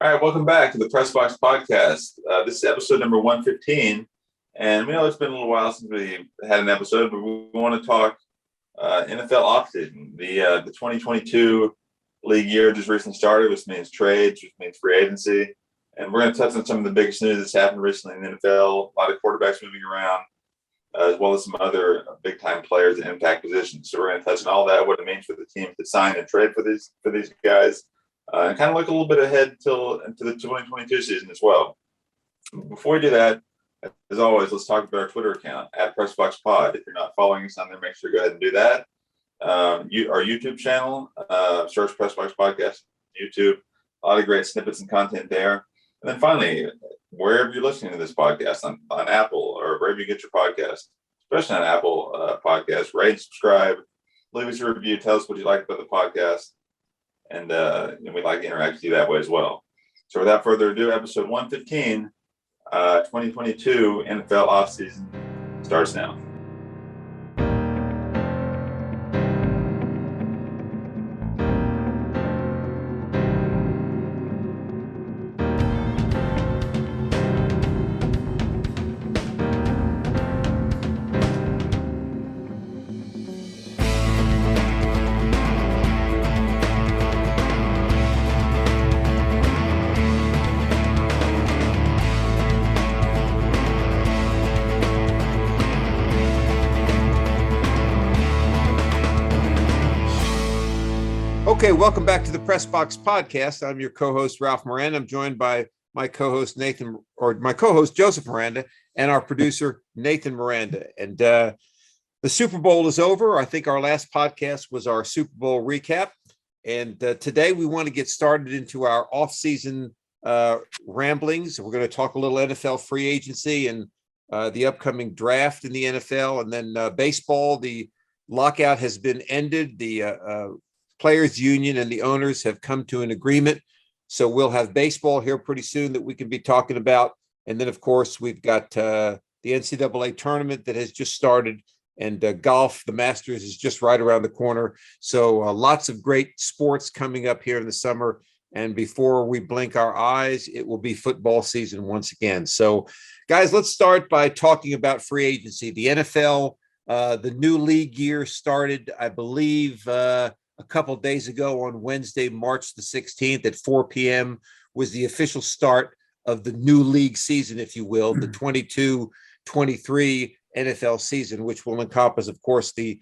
All right, welcome back to the Press Box Podcast. This is episode number 115, and we know it's been a little while since we had an episode, but we want to talk NFL offseason. The 2022 league year just recently started, which means trades, which means free agency, and we're going to touch on some of the biggest news that's happened recently in the NFL. A lot of quarterbacks moving around, as well as some other big-time players in impact positions. So we're going to touch on all that, what it means for the team to sign and trade for these guys. And kind of look a little bit ahead into the 2022 season as well. Before we do that, as always, let's talk about our Twitter account at PressBoxPod. If you're not following us on there, make sure you go ahead and do that. Our YouTube channel, search PressBox Podcast, YouTube. A lot of great snippets and content there. And then finally, wherever you're listening to this podcast, on Apple or wherever you get your podcast, especially on Apple Podcasts, rate and subscribe, leave us a review, tell us what you like about the podcast. And we'd like to interact with you that way as well. So without further ado, episode 115, 2022 NFL offseason starts now. Okay, welcome back to the Press Box Podcast. I'm your co-host, Ralph Miranda. I'm joined by my co-host, Joseph Miranda, and our producer, Nathan Miranda. And the Super Bowl is over. I think our last podcast was our Super Bowl recap. And today we want to get started into our off-season ramblings. We're going to talk a little NFL free agency and the upcoming draft in the NFL. And then baseball, the lockout has been ended. The Players Union and the owners have come to an agreement. So we'll have baseball here pretty soon that we can be talking about. And then, of course, we've got the NCAA tournament that has just started, and golf, the Masters, is just right around the corner. So lots of great sports coming up here in the summer. And before we blink our eyes, it will be football season once again. So, guys, let's start by talking about free agency. The NFL, the new league year started, I believe, a couple of days ago on Wednesday, March the 16th at 4 p.m. was the official start of the new league season, if you will, the 22-23 NFL season, which will encompass, of course, the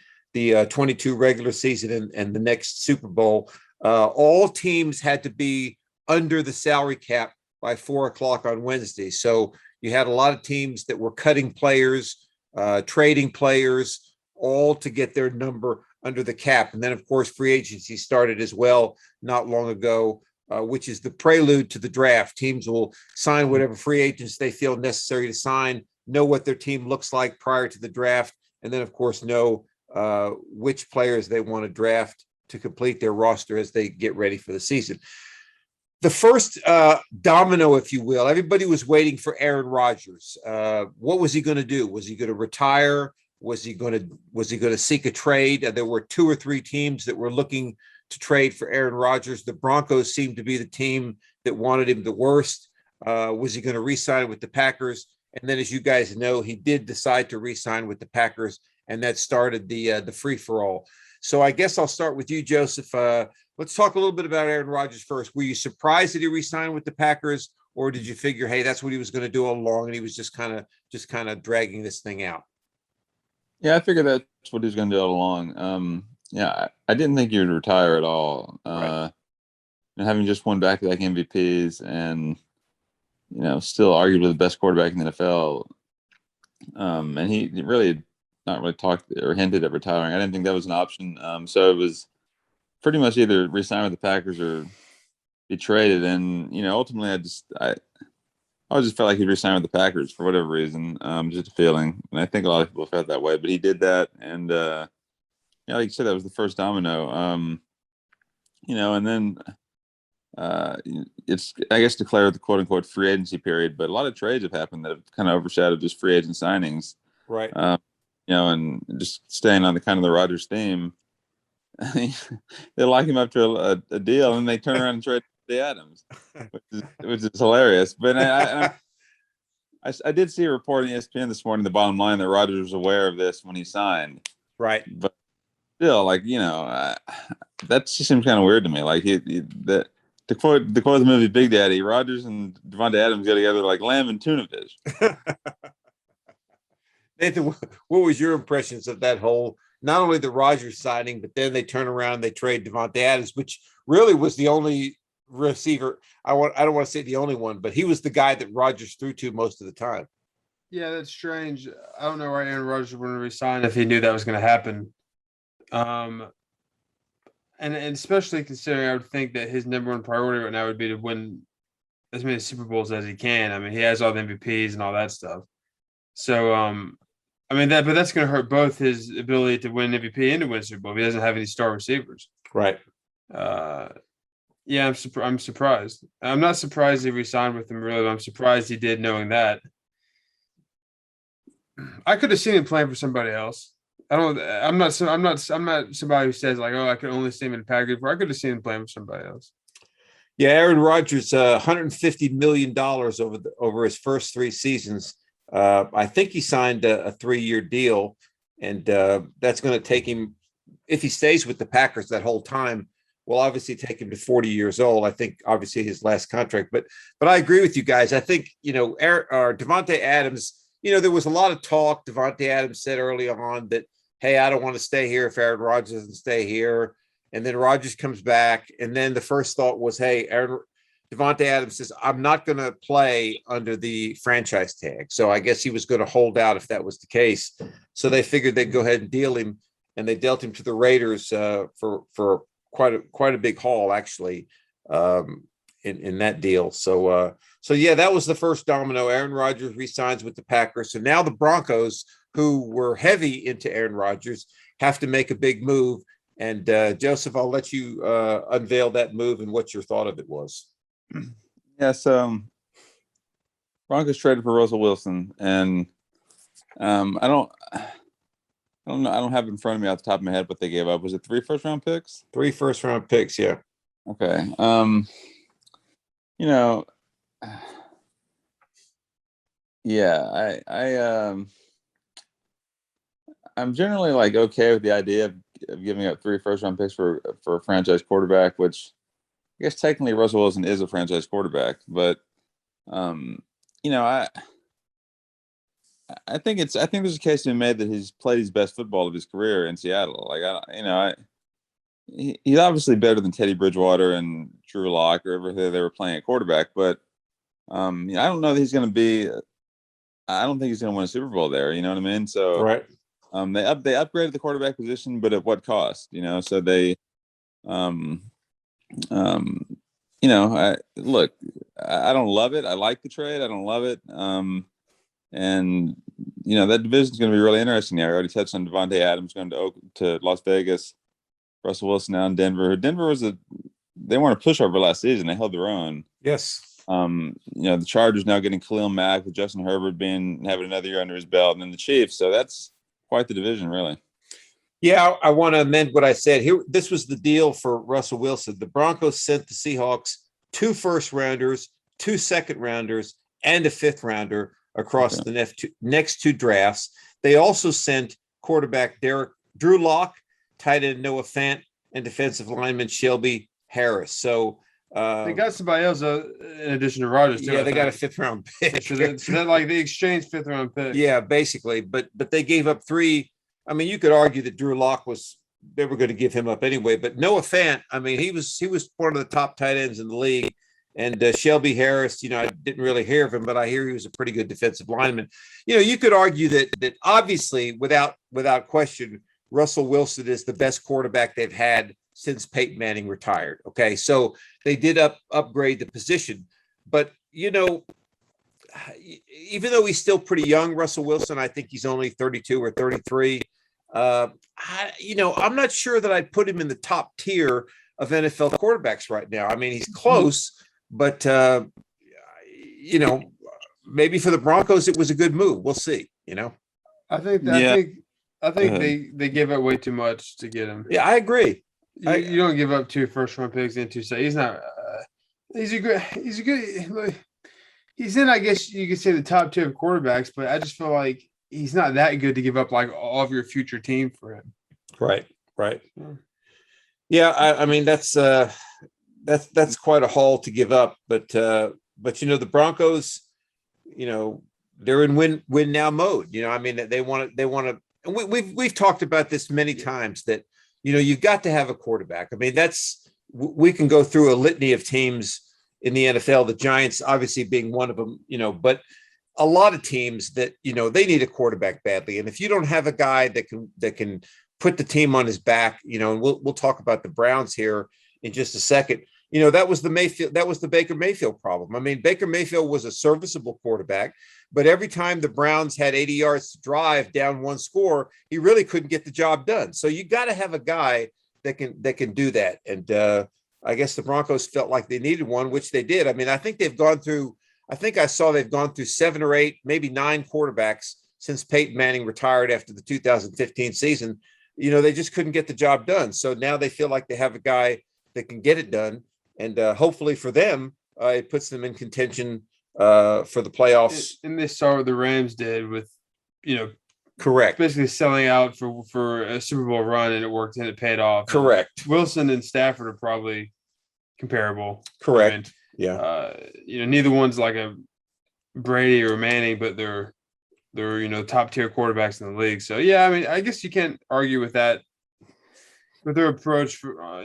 22 regular season and the next Super Bowl. All teams had to be under the salary cap by 4 o'clock on Wednesday. So you had a lot of teams that were cutting players, trading players, all to get their number under the cap. And then, of course, free agency started as well not long ago, which is the prelude to the draft. Teams will sign whatever free agents they feel necessary to sign, know what their team looks like prior to the draft, and then, of course, know which players they want to draft to complete their roster as they get ready for the season. The first domino, if you will, everybody was waiting for Aaron Rodgers. What was he going to do? Was he going to retire? Was he going to seek a trade? There were 2 or 3 teams that were looking to trade for Aaron Rodgers. The Broncos seemed to be the team that wanted him the worst. Was he going to re-sign with the Packers? And then, as you guys know, he did decide to re-sign with the Packers, and that started the free-for-all. So I guess I'll start with you, Joseph. Let's talk a little bit about Aaron Rodgers first. Were you surprised that he re-signed with the Packers, or did you figure, hey, that's what he was going to do all along, and he was just kind of dragging this thing out? Yeah, I figured that's what he was going to do all along. I didn't think he would retire at all. Right. And having just won back-to-back MVPs and, still arguably the best quarterback in the NFL. And he really not really talked or hinted at retiring. I didn't think that was an option. So it was pretty much either re-sign with the Packers or be traded. And, ultimately I just felt like he'd resign with the Packers for whatever reason, just a feeling. And I think a lot of people felt that way, but he did that. And, like you said, that was the first domino. And then it's, I guess, declared the quote unquote free agency period, but a lot of trades have happened that have kind of overshadowed just free agent signings. Right. And just staying on the kind of the Rodgers theme, they lock him up to a deal and they turn around and trade Davante Adams, which is hilarious. But I did see a report on ESPN this morning. The bottom line that Rodgers was aware of this when he signed, Right? But still, like that just seems kind of weird to me. Like that to quote the movie Big Daddy, Rodgers and Davante Adams get together like lamb and tuna fish. Nathan, what was your impressions of that whole, not only the Rodgers signing, but then they turn around and they trade Davante Adams, which really was the only receiver. I don't want to say the only one, but he was the guy that Rodgers threw to most of the time. Yeah, that's strange. I don't know why Aaron Rodgers wouldn't resign if he knew that was going to happen. And especially considering I would think that his number one priority right now would be to win as many Super Bowls as he can. I mean, he has all the MVPs and all that stuff. So, I mean but that's going to hurt both his ability to win MVP and to win Super Bowl if he doesn't have any star receivers. Right. Yeah, I'm surprised. I'm not surprised he resigned with him, really. But I'm surprised he did, knowing that. I could have seen him playing for somebody else. I'm not somebody who says like, oh, I could only see him in Packers. I could have seen him playing for somebody else. Yeah, Aaron Rodgers, $150 million over his first 3 seasons. I think he signed a 3-year deal, and that's going to take him, if he stays with the Packers that whole time, will obviously take him to 40 years old. I think obviously his last contract, but I agree with you guys. I think, Davante Adams, there was a lot of talk. Davante Adams said early on that, hey, I don't want to stay here if Aaron Rodgers doesn't stay here. And then Rodgers comes back. And then the first thought was, hey, Davante Adams says, I'm not going to play under the franchise tag. So I guess he was going to hold out if that was the case. So they figured they'd go ahead and deal him. And they dealt him to the Raiders for quite a big haul, actually, in that deal. So yeah, that was the first domino. Aaron Rodgers re-signs with the Packers. So now the Broncos, who were heavy into Aaron Rodgers, have to make a big move. And Joseph, I'll let you unveil that move and what your thought of it was. Yeah, so Broncos traded for Russell Wilson, and I don't know. I don't have it in front of me off the top of my head what they gave up. Was it 3 first-round picks? 3 first-round picks, yeah. Okay. Yeah, I'm generally like okay with the idea of giving up 3 first-round picks for a franchise quarterback, which I guess technically Russell Wilson is a franchise quarterback, but I think there's a case to be made that he's played his best football of his career in Seattle. Like he's obviously better than Teddy Bridgewater and Drew Lock or whoever they were playing at quarterback, but I don't know that he's going to be. I don't think he's going to win a Super Bowl there. You know what I mean? So right. They upgraded the quarterback position, but at what cost? So they, I don't love it. I like the trade. I don't love it. And that division is going to be really interesting. I already touched on Davante Adams going to Las Vegas. Russell Wilson now in Denver. Denver they weren't a pushover last season. They held their own. Yes. The Chargers now getting Khalil Mack with Justin Herbert having another year under his belt, and then the Chiefs. So that's quite the division, really. Yeah, I want to amend what I said here. This was the deal for Russell Wilson. The Broncos sent the Seahawks 2 first-rounders, 2 second-rounders, and a 5th-rounder across the next 2 drafts. They also sent quarterback Drew Lock, tight end Noah Fant, and defensive lineman Shelby Harris. So they got somebody else in addition to Rodgers. Yeah, they got a 5th-round pick. So that like they exchanged 5th-round picks. Yeah, basically. But they gave up 3. I mean, you could argue that Drew Lock they were going to give him up anyway. But Noah Fant, I mean, he was one of the top tight ends in the league. And Shelby Harris, I didn't really hear of him, but I hear he was a pretty good defensive lineman. You could argue that obviously, without question, Russell Wilson is the best quarterback they've had since Peyton Manning retired. Okay, so they did upgrade the position, but even though he's still pretty young, Russell Wilson, I think he's only 32 or 33. I'm not sure that I'd put him in the top tier of NFL quarterbacks right now. I mean, he's close, but maybe for the Broncos it was a good move. We'll see. I think they gave up way too much to get him. Yeah, I agree. You don't give up 2 first-round picks and 2 seconds. He's not. He's a good. He's in, I guess you could say, the top tier of quarterbacks, but I just feel like he's not that good to give up like all of your future team for him. Right. Yeah, I mean that's quite a haul to give up, but the Broncos, they're in win now mode. I mean they want to. And we've talked about this many times that you've got to have a quarterback. I mean we can go through a litany of teams in the NFL, the Giants obviously being one of them, but a lot of teams that, they need a quarterback badly. And if you don't have a guy that can put the team on his back, and we'll talk about the Browns here in just a second. That was the Baker Mayfield problem. I mean, Baker Mayfield was a serviceable quarterback, but every time the Browns had 80 yards to drive down one score, he really couldn't get the job done. So you got to have a guy that can do that. And I guess the Broncos felt like they needed one, which they did. I mean, I think they've gone through 7 or 8, maybe 9 quarterbacks since Peyton Manning retired after the 2015 season. They just couldn't get the job done. So now they feel like they have a guy that can get it done. And hopefully for them, it puts them in contention for the playoffs. And they saw what the Rams did with, correct, basically selling out for a Super Bowl run, and it worked and it paid off. Correct. Wilson and Stafford are probably comparable. Correct. Neither one's like a Brady or Manning, but they're top tier quarterbacks in the league. So yeah, I mean, I guess you can't argue with that. With their approach for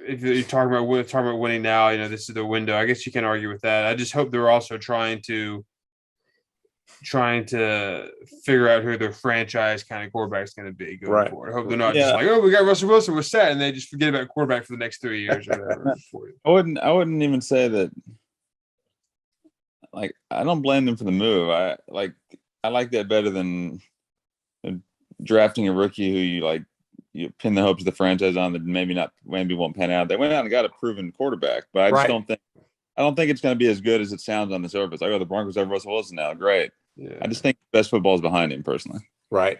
if you're talking about winning now, this is the window. I guess you can't argue with that. I just hope they're also trying to figure out who their franchise kind of quarterback is going to be going forward. I hope they're not just like, oh, we got Russell Wilson, we're set, and they just forget about quarterback for the next 3 years or whatever. I wouldn't even say that. Like, I don't blame them for the move. I like that better than drafting a rookie who you pin the hopes of the franchise on that maybe won't pan out. They went out and got a proven quarterback, but I just don't think it's going to be as good as it sounds on the surface. The Broncos have Russell Wilson now. Great. Yeah. I just think the best football is behind him personally. Right.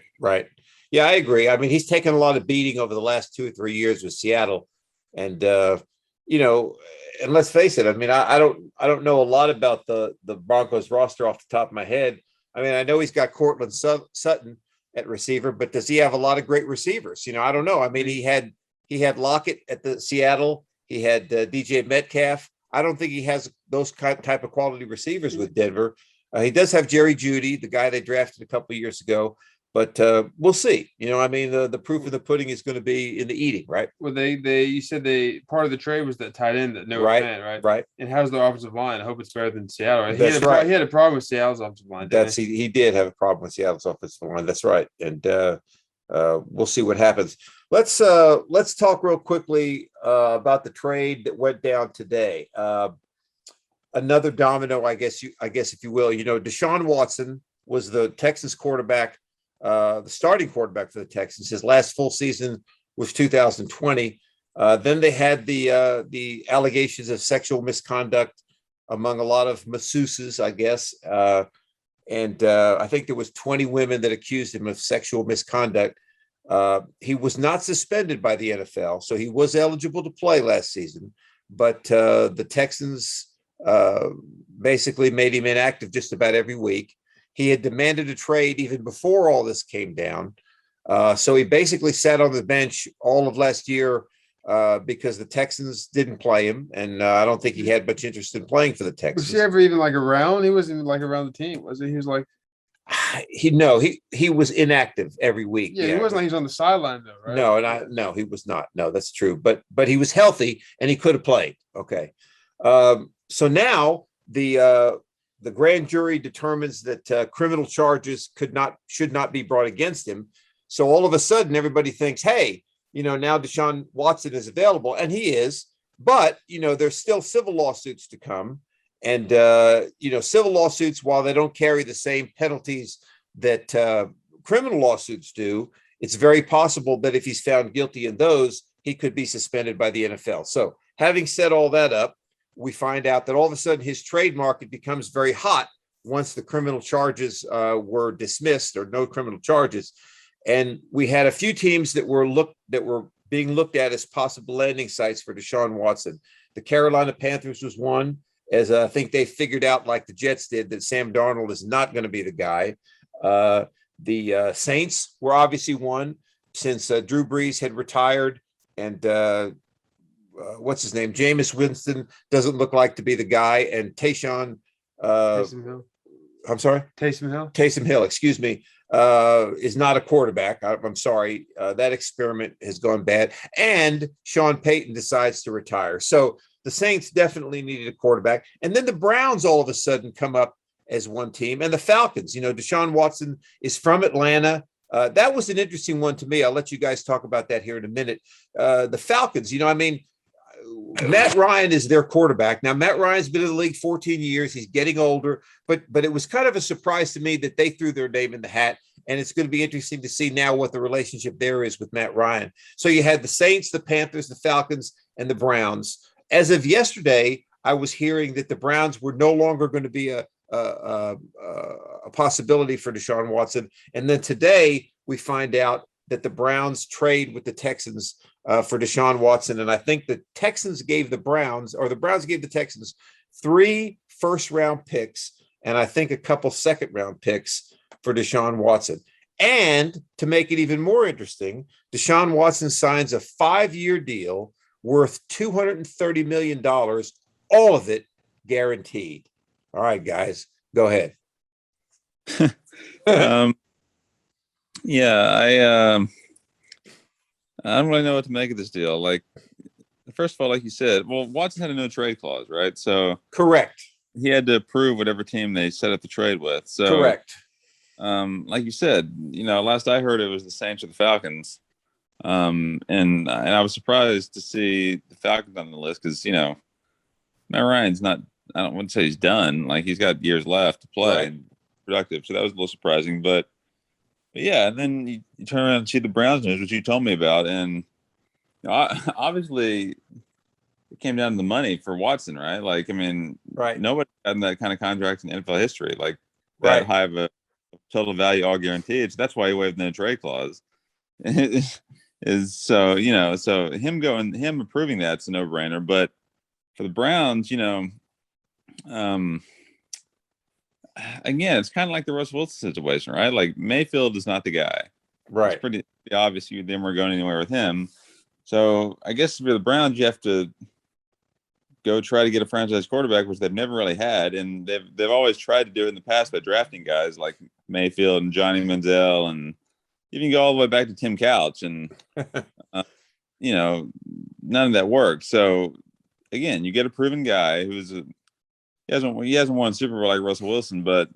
Yeah, I agree. I mean, he's taken a lot of beating over the last 2 or 3 years with Seattle. And, and let's face it. I mean, I don't know a lot about the Broncos roster off the top of my head. I mean, I know he's got Cortland Sutton at receiver, but does he have a lot of great receivers? I don't know. I mean, he had Lockett at the Seattle. He had DJ Metcalf. I don't think he has those type of quality receivers with Denver. He does have Jerry Jeudy, the guy they drafted a couple of years ago, but we'll see. I mean, the proof of the pudding is going to be in the eating, right? Well, you said part of the trade was that tight end that Noah Fant, right? Right. And how's the offensive line? I hope it's better than Seattle. Right? He had a problem with Seattle's offensive line. He did have a problem with Seattle's offensive line. That's right. And we'll see what happens. Let's talk real quickly about the trade that went down today. Another domino, I guess if you will. Deshaun Watson was the Texans quarterback, the starting quarterback for the Texans. His last full season was 2020. Then they had the allegations of sexual misconduct among a lot of masseuses, I guess. And I think there was 20 women that accused him of sexual misconduct. He was not suspended by the NFL, so he was eligible to play last season. But the Texans basically made him inactive just about every week. He had demanded a trade even before all this came down. So he basically sat on the bench all of last year because the Texans didn't play him. And I don't think he had much interest in playing for the Texans. Was he ever even around? He wasn't even around the team, was he? He was like... He was inactive every week. Yeah, he wasn't like he was on the sideline though, right? No, he was not. No, that's true. But he was healthy and he could have played. Okay. So now the grand jury determines that criminal charges should not be brought against him. So all of a sudden, everybody thinks, hey, now Deshaun Watson is available, and he is. But there's still civil lawsuits to come, and civil lawsuits, while they don't carry the same penalties that criminal lawsuits do, it's very possible that if he's found guilty in those, he could be suspended by the NFL. So having said all that up, we find out that all of a sudden his trade market becomes very hot once the criminal charges were dismissed, or no criminal charges. And we had a few teams that were being looked at as possible landing sites for Deshaun Watson. The Carolina Panthers was one, as I think they figured out, like the Jets did, that Sam Darnold is not going to be the guy. The Saints were obviously one, since Drew Brees had retired, and what's his name? Jameis Winston doesn't look like to be the guy, and Taysom Hill. I'm sorry? Taysom Hill, excuse me, is not a quarterback. I'm sorry. That experiment has gone bad. And Sean Payton decides to retire. So the Saints definitely needed a quarterback. And then the Browns all of a sudden come up as one team. And the Falcons, Deshaun Watson is from Atlanta. That was an interesting one to me. I'll let you guys talk about that here in a minute. The Falcons, Matt Ryan is their quarterback. Now, Matt Ryan's been in the league 14 years. He's getting older, but it was kind of a surprise to me that they threw their name in the hat. And it's going to be interesting to see now what the relationship there is with Matt Ryan. So you had the Saints, the Panthers, the Falcons, and the Browns. As of yesterday, I was hearing that the Browns were no longer going to be a possibility for Deshaun Watson. And then today we find out that the Browns trade with the Texans for Deshaun Watson. And I think the Texans gave the Browns gave the Texans 3 first-round picks and I think a couple second-round picks for Deshaun Watson. And to make it even more interesting, Deshaun Watson signs a 5-year deal worth $230 million, all of it guaranteed. All right, guys, go ahead. Yeah, I don't really know what to make of this deal. Like, first of all, like you said, well, Watson had a no trade clause, right? So correct. He had to approve whatever team they set up the trade with. So correct. Like you said, last I heard it was the Saints or the Falcons. And I was surprised to see the Falcons on the list because, Matt Ryan's not, I wouldn't say he's done. Like, he's got years left to play and productive. So that was a little surprising. But yeah, and then you turn around and see the Browns news, which you told me about. And obviously it came down to the money for Watson, right? Like, I mean, nobody had that kind of contract in NFL history, like that high of a total value, all guaranteed. So that's why he waived the trade clause. Is so him approving that's a no-brainer. But for the Browns, again, it's kind of like the Russell Wilson situation, right? Like, Mayfield is not the guy, right? It's pretty obvious you didn't go anywhere with him. So I guess for the Browns, you have to go try to get a franchise quarterback, which they've never really had, and they've always tried to do it in the past by drafting guys like Mayfield and Johnny Manziel, and you can go all the way back to Tim Couch, and none of that worked. So again, you get a proven guy who's he hasn't won Super Bowl like Russell Wilson, but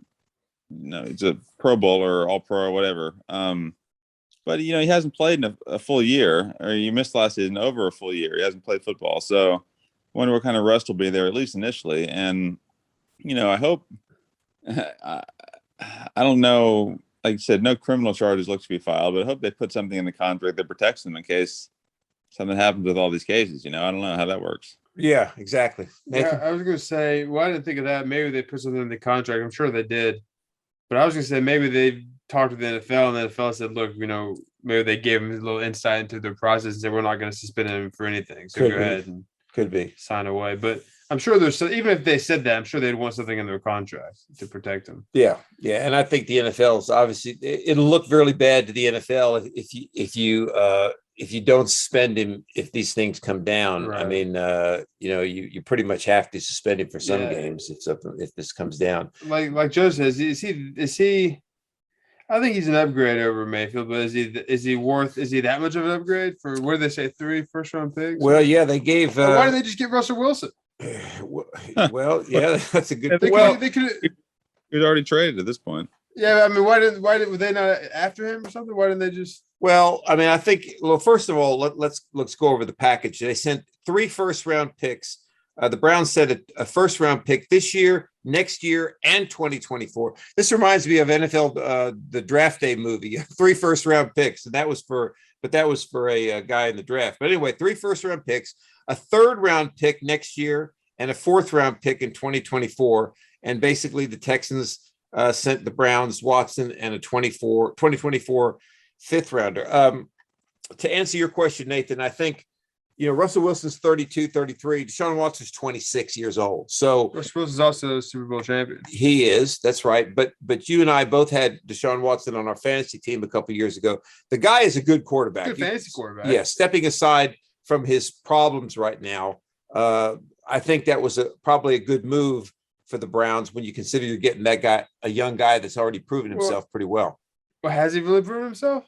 he's a Pro Bowler, All Pro, or whatever. But he hasn't played in a full year, or he missed last season over a full year. He hasn't played football, so I wonder what kind of rust will be there, at least initially. And I hope I don't know. Like you said, no criminal charges look to be filed, but I hope they put something in the contract that protects them in case something happens with all these cases. I don't know how that works. Yeah, exactly. Nathan? Yeah, I was going to say, well, I didn't think of that. Maybe they put something in the contract. I'm sure they did. But I was going to say maybe they talked to the NFL and the NFL said, look, maybe they gave him a little insight into their process and said, we're not going to suspend him for anything. So go ahead and sign away. But I'm sure even if they said that, I'm sure they'd want something in their contract to protect him. Yeah. Yeah. And I think the NFL is obviously, it'll look really bad to the NFL if you don't suspend him, if these things come down. Right. I mean, you pretty much have to suspend him for some games if this comes down. Like Joe says, is he? I think he's an upgrade over Mayfield, but is he that much of an upgrade for, what did they say, 3 first-round picks? Well, yeah, they gave. Why didn't they just get Russell Wilson? Well, yeah, that's a good. They could. He was already traded at this point. Yeah, I mean, why were they not after him or something? Why didn't they just? Well, I mean, I think. Well, first of all, let's go over the package. They sent 3 first-round picks. The Browns said a first-round pick this year, next year, and 2024. This reminds me of NFL, the Draft Day movie. 3 first-round picks, and that was for a guy in the draft. But anyway, 3 first-round picks, a 3rd-round pick next year, and a 4th-round pick in 2024. And basically, the Texans sent the Browns Watson and a 2024 5th rounder. To answer your question, Nathan, I think Russell Wilson's 32, 33. Deshaun Watson's 26 years old. So Russell Wilson's also a Super Bowl champion. he is. That's right. But you and I both had Deshaun Watson on our fantasy team a couple of years ago. The guy is a good quarterback. Good fantasy quarterback. Yeah, stepping aside from his problems right now, I think that was probably a good move for the Browns when you consider you're getting that guy, a young guy that's already proven himself pretty well. Well, has he really proven himself?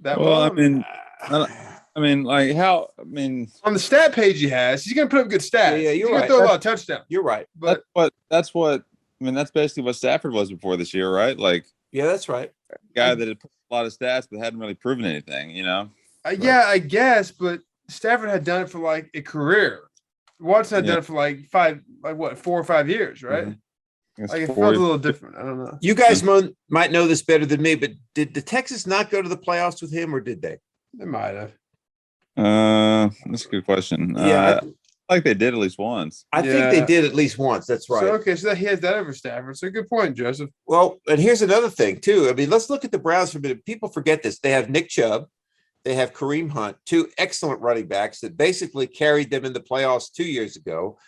Like how? I mean, on the stat page he has, he's going to put up good stats. Yeah, you're right. Throw a lot of touchdowns. You're right. But that's basically what Stafford was before this year, right? Like, yeah, that's right. Guy that had put a lot of stats but hadn't really proven anything, Yeah, I guess, but Stafford had done it for like a career. Watson had done it for like 4 or 5 years, right? Mm-hmm. Like it felt a little different. I don't know. You guys might know this better than me, but did the Texans not go to the playoffs with him, or did they? They might have. That's a good question. Yeah, like they did at least once. I think they did at least once. That's right. So he has that over Stafford. So good point, Joseph. Well, and here's another thing too. I mean, let's look at the Browns for a minute. People forget this. They have Nick Chubb. They have Kareem Hunt, two excellent running backs that basically carried them in the playoffs 2 years ago.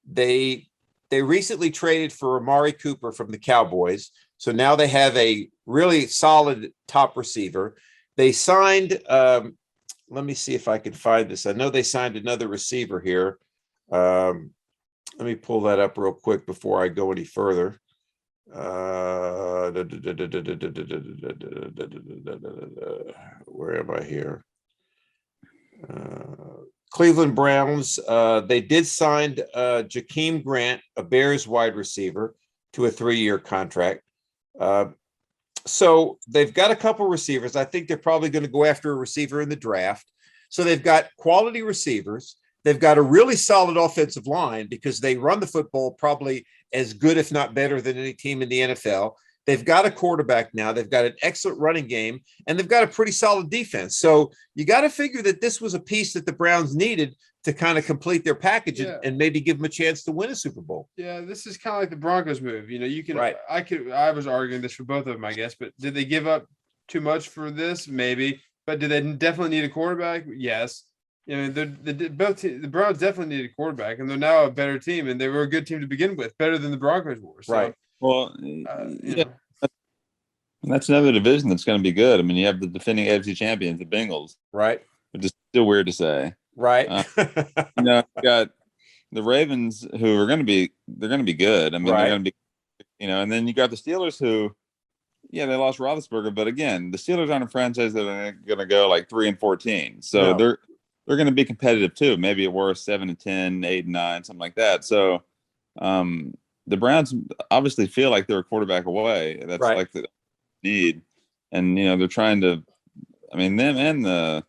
They recently traded for Amari Cooper from the Cowboys. So now they have a really solid top receiver. They signed, let me see if I can find this. I know they signed another receiver here. Let me pull that up real quick before I go any further. Where am I here? Cleveland Browns. They did sign Jakeem Grant, a Bears wide receiver, to a 3-year contract. So they've got a couple receivers. I think they're probably going to go after a receiver in the draft. So they've got quality receivers. They've got a really solid offensive line because they run the football probably as good, if not better, than any team in the NFL. They've got a quarterback now. They've got an excellent running game, and they've got a pretty solid defense. So you got to figure that this was a piece that the Browns needed to kind of complete their package and maybe give them a chance to win a Super Bowl. Yeah, this is kind of like the Broncos move. You can. Right. I was arguing this for both of them, I guess. But did they give up too much for this? Maybe. But did they definitely need a quarterback? Yes. The Browns definitely need a quarterback, and they're now a better team, and they were a good team to begin with, better than the Broncos were. So, right. Well, that's another division that's going to be good. I mean, you have the defending AFC champions, the Bengals, right? Which is still weird to say, right? You got the Ravens, who are going to be good. I mean, they're going to be, and then you got the Steelers, who, they lost Roethlisberger, but again, the Steelers aren't a franchise that are going to go like 3-14, so they're going to be competitive too. Maybe at worst 7-10, 8-9, something like that. So, the Browns obviously feel like they're a quarterback away. That's like the need. And, they're trying to, them and the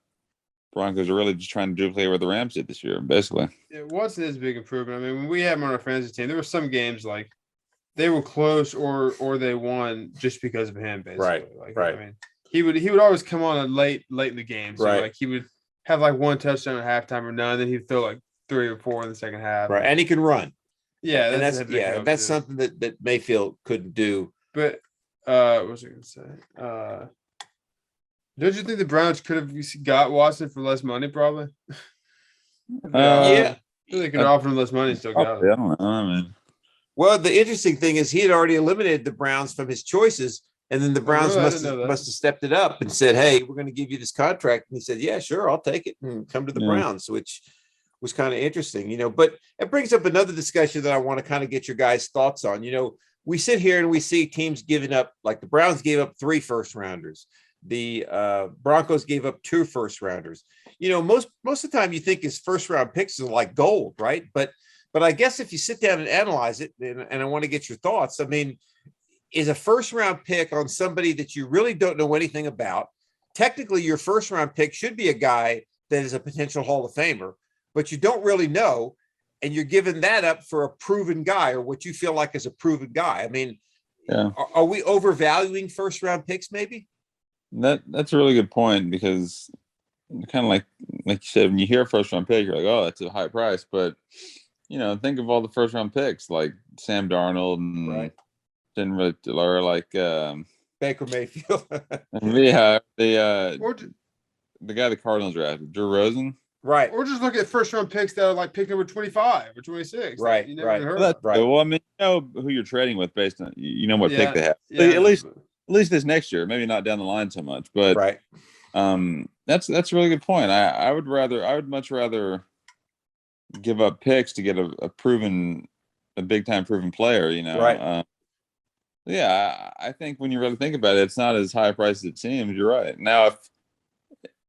Broncos are really just trying to duplicate what the Rams did this year, basically. Yeah, Watson is a big improvement. I mean, when we had him on our fantasy team, there were some games like they were close or they won just because of him, basically. Right. I mean, he would always come on late in the game. So like he would have like one touchdown at halftime or none, then he'd throw like 3 or 4 in the second half. Right. And he can run. Yeah, that's something that Mayfield couldn't do. But what was I going to say? Don't you think the Browns could have got Watson for less money? Probably. Yeah, they could have offered him less money and still got him. I don't know. Well, the interesting thing is he had already eliminated the Browns from his choices, and then the Browns must have stepped it up and said, "Hey, we're going to give you this contract." And he said, "Yeah, sure, I'll take it and come to the Browns," which was kind of interesting, But it brings up another discussion that I want to kind of get your guys' thoughts on. We sit here and we see teams giving up, like the Browns gave up 3 first-rounders. The Broncos gave up 2 first-rounders. Most of the time you think his first-round picks are like gold, right? But I guess if you sit down and analyze it, and I want to get your thoughts, I mean, is a first-round pick on somebody that you really don't know anything about? Technically, your first-round pick should be a guy that is a potential Hall of Famer, but you don't really know, and you're giving that up for a proven guy or what you feel like is a proven guy. I mean, are we overvaluing first-round picks maybe? That's a really good point, because kind of like you said, when you hear a first-round pick, you're like, oh, that's a high price. But, think of all the first-round picks like Sam Darnold and didn't really, or like Baker Mayfield. yeah, the guy the Cardinals drafted, Drew Rosen. Right. Or just look at first round picks that are like pick number 25 or 26. Right, You never right. even heard Well, of. that's Right. good. Well, I mean, you know who you're trading with based on what pick they have. Yeah, At least this next year, maybe not down the line so much, but Right. that's a really good point. I would much rather give up picks to get a big time proven player, you know. Right. Yeah, I think when you really think about it, it's not as high a price as it seems. You're right. Now,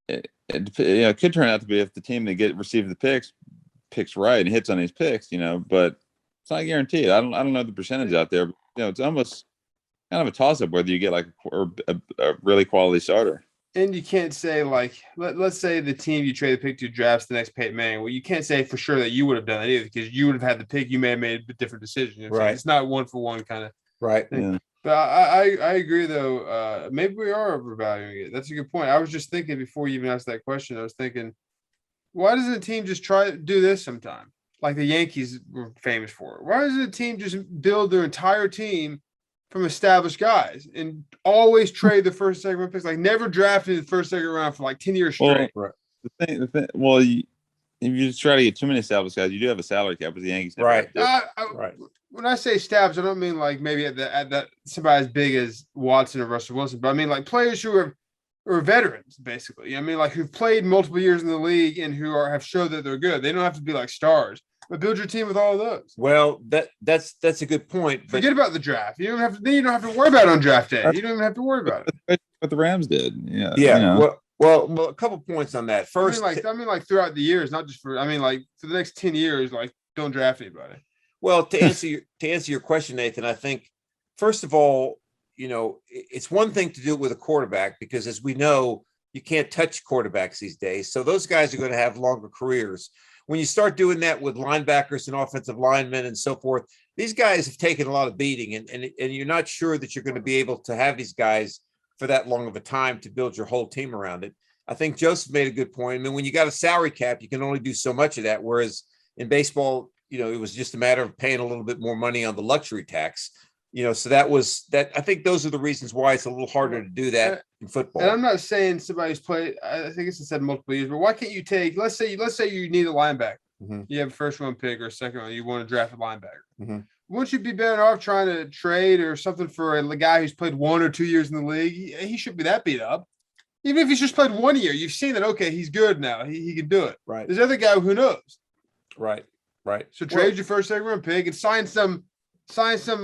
if it could turn out to be if the team that receive the picks right and hits on these picks, you know, but it's not guaranteed. I don't know the percentage out there, but you know, it's almost kind of a toss up whether you get like a really quality starter. And you can't say like let's say the team you trade the pick to drafts the next Peyton Manning. Well, you can't say for sure that you would have done that either because you would have had the pick. You may have made a different decision. You know Right. It's not one for one kind of. Right. Yeah. But I agree though. Maybe we are overvaluing it. That's a good point. I was just thinking before you even asked that question. I was thinking, why doesn't a team just try to do this sometime? Like the Yankees were famous for. Why doesn't a team just build their entire team from established guys and always trade the first, second round picks? Like never drafted the first, second round for like 10 years straight. Right. The thing, well, if you just try to get too many established guys, you do have a salary cap with the Yankees. never Right. have to. Right. When I say established, I don't mean like maybe at that somebody as big as Watson or Russell Wilson, but I mean like players who are veterans, basically. I mean like who've played multiple years in the league and who have showed that they're good. They don't have to be like stars, but build your team with all of those. Well, that's a good point. But Forget about the draft. You don't have to worry about it on draft day. You don't even have to worry about it. What the Rams did. Yeah. yeah. You know. Well, a couple points on that. First, I mean like throughout the years, not just for. I mean like for the next 10 years, like don't draft anybody. well, to answer your question, Nathan, I think first of all, you know, it's one thing to do it with a quarterback because as we know, you can't touch quarterbacks these days. So those guys are going to have longer careers. When you start doing that with linebackers and offensive linemen and so forth, these guys have taken a lot of beating and you're not sure that you're going to be able to have these guys for that long of a time to build your whole team around it. I think Joseph made a good point. I mean, when you got a salary cap, you can only do so much of that. Whereas in baseball, you know, it was just a matter of paying a little bit more money on the luxury tax, you know, so that. I think those are the reasons why it's a little harder to do that in football. And I'm not saying somebody's played. I think it's said multiple years, but why can't you take? Let's say you need a linebacker. Mm-hmm. You have a first round pick or a second round. You want to draft a linebacker. Mm-hmm. Wouldn't you be better off trying to trade or something for a guy who's played 1 or 2 years in the league? He shouldn't be that beat up. Even if he's just played 1 year, you've seen that. Okay, he's good now. He can do it. Right. There's other guy who knows. Right. So trade your first, second round pick and sign some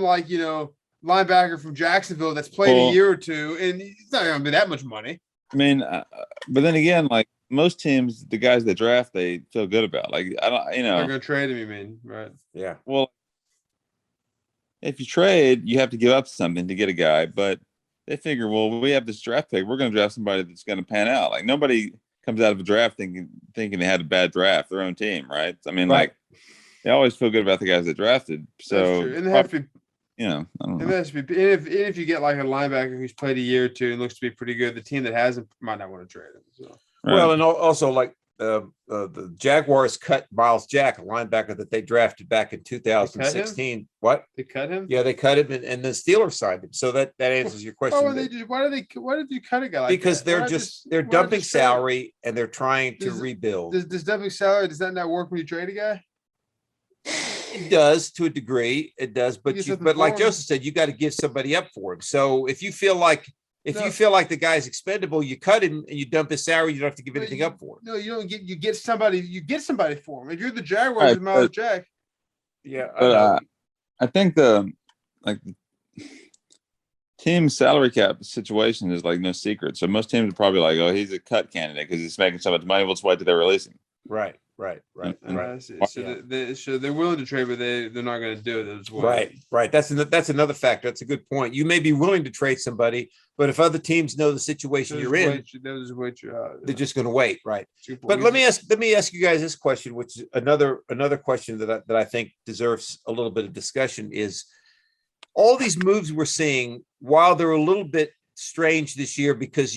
like, you know, linebacker from Jacksonville that's played a year or two, and it's not going to be that much money. I mean, but then again, like most teams, the guys that draft, they feel good about. Like I don't, you know, They're going to trade him. You mean, right? Yeah. Well, if you trade, you have to give up something to get a guy, but they figure, well, we have this draft pick. We're going to draft somebody that's going to pan out. Like nobody comes out of a draft thinking they had a bad draft, their own team, right? I mean, like they always feel good about the guys that drafted. So, and they have to be, you know, I don't know. and that's be, if you get like a linebacker who's played a year or two and looks to be pretty good, the team that hasn't might not want to trade him. So. Right. Well, and also like the Jaguars cut Miles Jack, a linebacker that they drafted back in 2016. What? They cut him? Yeah, they cut him, and the Steelers signed him. So that answers your question. Why did you cut a guy like because that? they're dumping salary and they're trying to rebuild. Does dumping salary, does that not work when you trade a guy? It does to a degree. It does, but like Joseph said, you got to give somebody up for him. So if you feel like the guy's expendable, you cut him and you dump his salary. You don't have to give anything up for him. No, you don't get. You get somebody for him. If you're the Jaguars with Miles Jack, yeah. But I think the team salary cap situation is like no secret. So most teams are probably like, oh, he's a cut candidate because he's making so much money. Let's wait till they release him. Right. So they're willing to trade, but they're not going to do it as well. Right. That's another factor. That's a good point. You may be willing to trade somebody, but if other teams know the situation you're in, they're just going to wait. Right. But let me ask you guys this question, which is another question that I think deserves a little bit of discussion. Is all these moves we're seeing, while they're a little bit strange this year because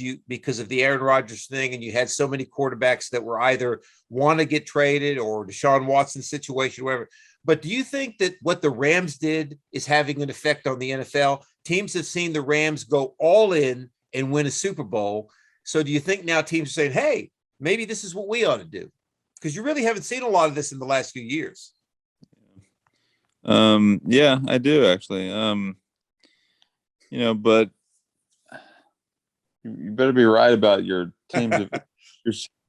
of the Aaron Rodgers thing, and you had so many quarterbacks that were either want to get traded or Deshaun Watson situation, whatever. But do you think that what the Rams did is having an effect on the NFL? Teams have seen the Rams go all in and win a Super Bowl. So do you think now teams are saying, hey, maybe this is what we ought to do? Because you really haven't seen a lot of this in the last few years. Yeah, I do actually. But you better be right about your teams of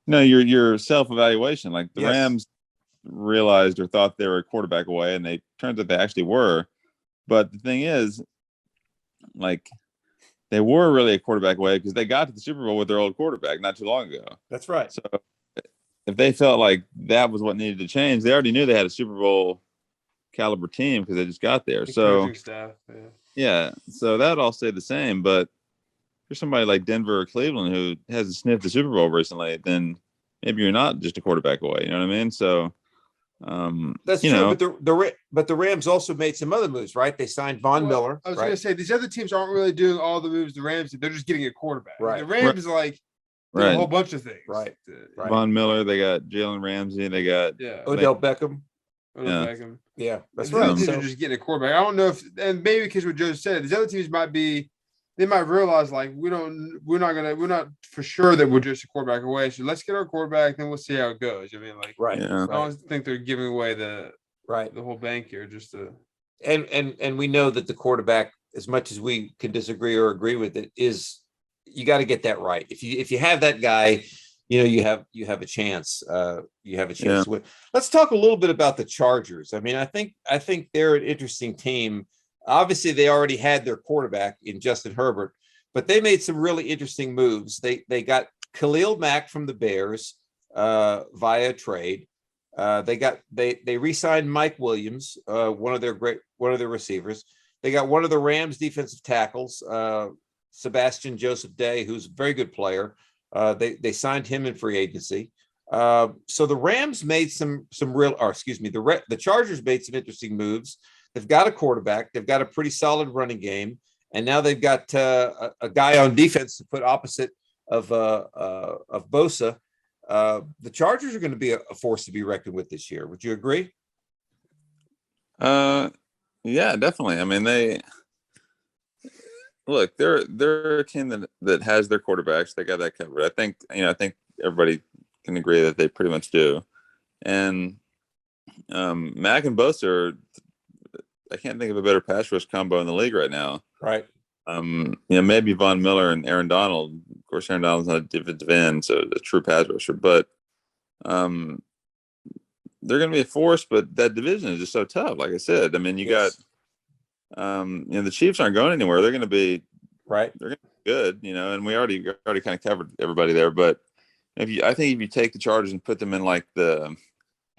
your self-evaluation. Like the Rams realized or thought they were a quarterback away, and they turned out they actually were. But the thing is, like, they were really a quarterback away because they got to the Super Bowl with their old quarterback not too long ago. That's right. So if they felt like that was what needed to change, they already knew they had a Super Bowl caliber team because they just got there. The so coaching staff, yeah, so that all stayed the same. But for somebody like Denver or Cleveland who hasn't sniffed the Super Bowl recently, then maybe you're not just a quarterback away. You know what I mean? So that's true. But the Rams also made some other moves, right? They signed Von Miller. I was going to say these other teams aren't really doing all the moves the Rams did. They're just getting a quarterback. Right. The Rams did a whole bunch of things. Right. Von Miller. They got Jalen Ramsey. They got Odell Beckham. Beckham. Yeah, that's right. right. These are just getting a quarterback. I don't know if, and maybe because what Joe said, these other teams they might realize like we're not for sure that we're just a quarterback away. So let's get our quarterback, then we'll see how it goes. I mean, like, right. I don't think they're giving away the whole bank here. Just to and we know that the quarterback, as much as we can disagree or agree with it, is you got to get that right. If you have that guy, you have a chance. You have a chance to win. Let's talk a little bit about the Chargers. I mean, I think they're an interesting team. Obviously, they already had their quarterback in Justin Herbert, but they made some really interesting moves. They got Khalil Mack from the Bears via trade. They re-signed Mike Williams, one of their receivers. They got one of the Rams defensive tackles, Sebastian Joseph Day, who's a very good player. They signed him in free agency. So the Rams made the Chargers made some interesting moves. They've got a quarterback. They've got a pretty solid running game, and now they've got a guy on defense to put opposite of Bosa. The Chargers are going to be a force to be reckoned with this year. Would you agree? Yeah, definitely. I mean, they're a team that has their quarterbacks. They got that covered. I think everybody can agree that they pretty much do. And Mack and Bosa I can't think of a better pass rush combo in the league right now. Right. Maybe Von Miller and Aaron Donald. Of course, Aaron Donald's not a defensive end, so a true pass rusher. But they're going to be a force. But that division is just so tough. Like I said, I mean, you got the Chiefs aren't going anywhere. They're going to be right. They're going to be good. And we already kind of covered everybody there. But I think if you take the Chargers and put them in like the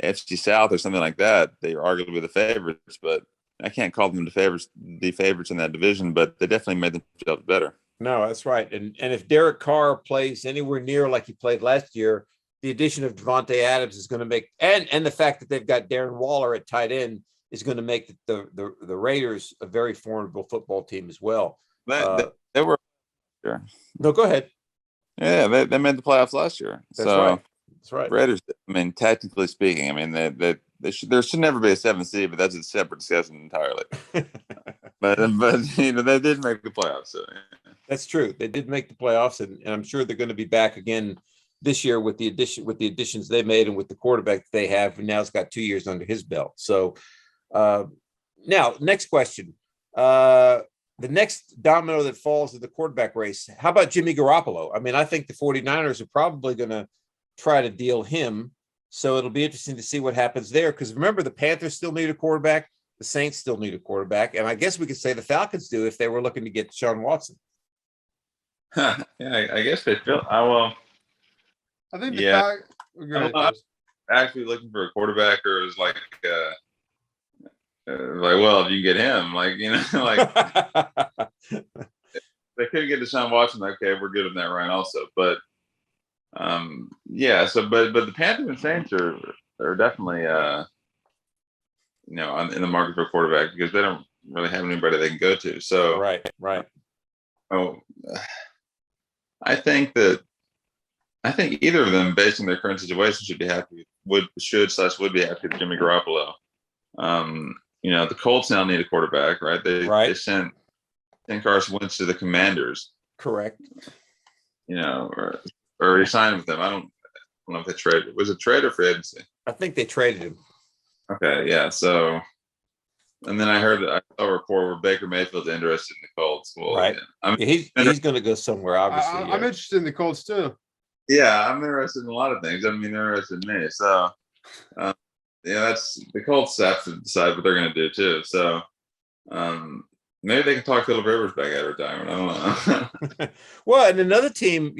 AFC South or something like that, they are arguably the favorites. But I can't call them the favorites in that division, but they definitely made themselves better. No, that's right. And if Derek Carr plays anywhere near like he played last year, the addition of Devontae Adams is going to make, and the fact that they've got Darren Waller at tight end is going to make the Raiders a very formidable football team as well. They were. Sure. No, go ahead. Yeah, they made the playoffs last year. That's right. That's right. Raiders. I mean, technically speaking, I mean there should never be a 7th seed, but that's a separate discussion entirely. but they did make the playoffs. So yeah. That's true. They did make the playoffs, and I'm sure they're going to be back again this year with the additions they made and with the quarterback they have. And now it's got 2 years under his belt. So now, next question. The next domino that falls in the quarterback race. How about Jimmy Garoppolo? I mean, I think the 49ers are probably going to try to deal him. So it'll be interesting to see what happens there. Because remember, the Panthers still need a quarterback. The Saints still need a quarterback. And I guess we could say the Falcons do if they were looking to get Deshaun Watson. Yeah, I guess they feel. I think I'm actually looking for a quarterback, or is like, well, if you get him, like, they could get Deshaun Watson. Okay, we're good on that right also. But but the Panthers and Saints are definitely in the market for a quarterback because they don't really have anybody they can go to. So right. I think either of them, based on their current situation, would be happy with Jimmy Garoppolo. The Colts now need a quarterback, right? They sent Carson Wentz to the Commanders. Correct. or resign with them. I don't know if they traded. Was it trade or free agency? I think they traded him. Okay, yeah. So, and then I saw a report where Baker Mayfield's interested in the Colts. Well, Right. yeah, He's going to go somewhere, obviously. I'm interested in the Colts too. Yeah, I'm interested in a lot of things. I mean, they're interested in me. So, that's the Colts have to decide what they're going to do too. So, maybe they can talk Philip Rivers back out of retirement. I don't know. Well, and another team,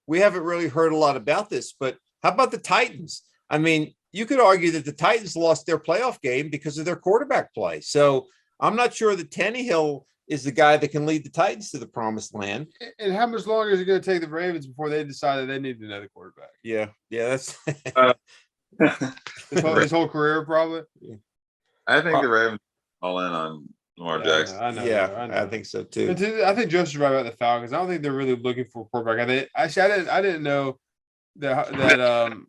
we haven't really heard a lot about this, but how about the Titans? I mean, you could argue that the Titans lost their playoff game because of their quarterback play. So I'm not sure that Tannehill is the guy that can lead the Titans to the promised land. And how much longer is it going to take the Ravens before they decide that they need another quarterback? Yeah, that's his whole career, probably. I think the Ravens all in on Lamar Jackson. I know. I think so too. I think Joe's right about the Falcons. I don't think they're really looking for a quarterback. I didn't know that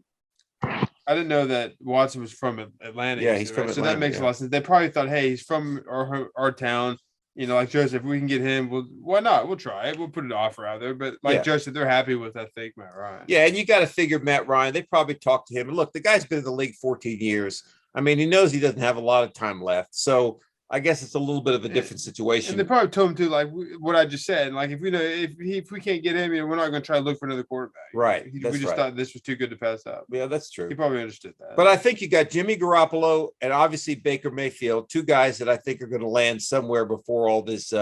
I didn't know that Watson was from Atlanta. Yeah, he's from Atlanta. So that makes a lot of sense. They probably thought, hey, he's from our town. Like Joseph, if we can get him, why not? We'll try it. We'll put an offer out there. But Joseph, they're happy with, I think, Matt Ryan. Yeah, and you got to figure Matt Ryan. They probably talked to him. And look, the guy's been in the league 14 years. I mean, he knows he doesn't have a lot of time left. So I guess it's a little bit of a different situation. And they probably told him to, like what I just said. Like if we can't get him, we're not going to try to look for another quarterback. Right. We just thought this was too good to pass up. Yeah, that's true. He probably understood that. But I think you got Jimmy Garoppolo and obviously Baker Mayfield, two guys that I think are going to land somewhere before all this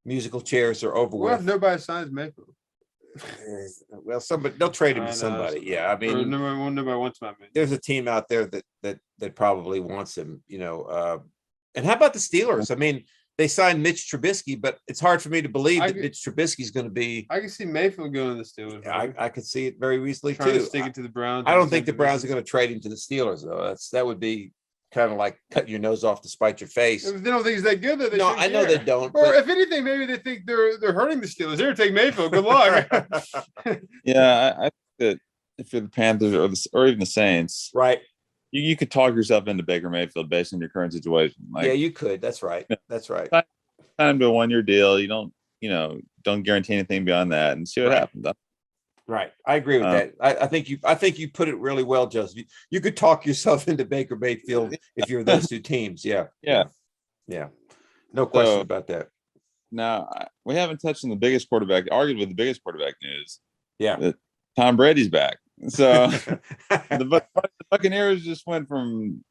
musical chairs are over with. If nobody signs Mayfield? Well, they'll trade him to somebody. Yeah, I mean, nobody wants my man. There's a team out there that probably wants him. And how about the Steelers? I mean, they signed Mitch Trubisky, but it's hard for me to believe that Mitch Trubisky is going to be. I can see Mayfield going to the Steelers. I could see it very easily trying too. To stick it to the Browns. I don't think the Browns are going to trade him to the Steelers, though. That would be kind of like cutting your nose off to spite your face. If they don't think he's that good, then no, I know they don't. Or if anything, maybe they think they're hurting the Steelers. They're going to take Mayfield. Good luck. Yeah, I think that if you're the Panthers or even the Saints, right? You could talk yourself into Baker Mayfield based on your current situation. Yeah, you could. That's right. That's right. Sign him to a 1-year deal. You don't guarantee anything beyond that, and see what happens. Right. I agree with that. I think you put it really well, Joseph. You could talk yourself into Baker Mayfield if you're those two teams. Yeah. No question about that. Now we haven't touched on the biggest quarterback, arguably the biggest quarterback news. Yeah. Tom Brady's back. So the Buccaneers just went from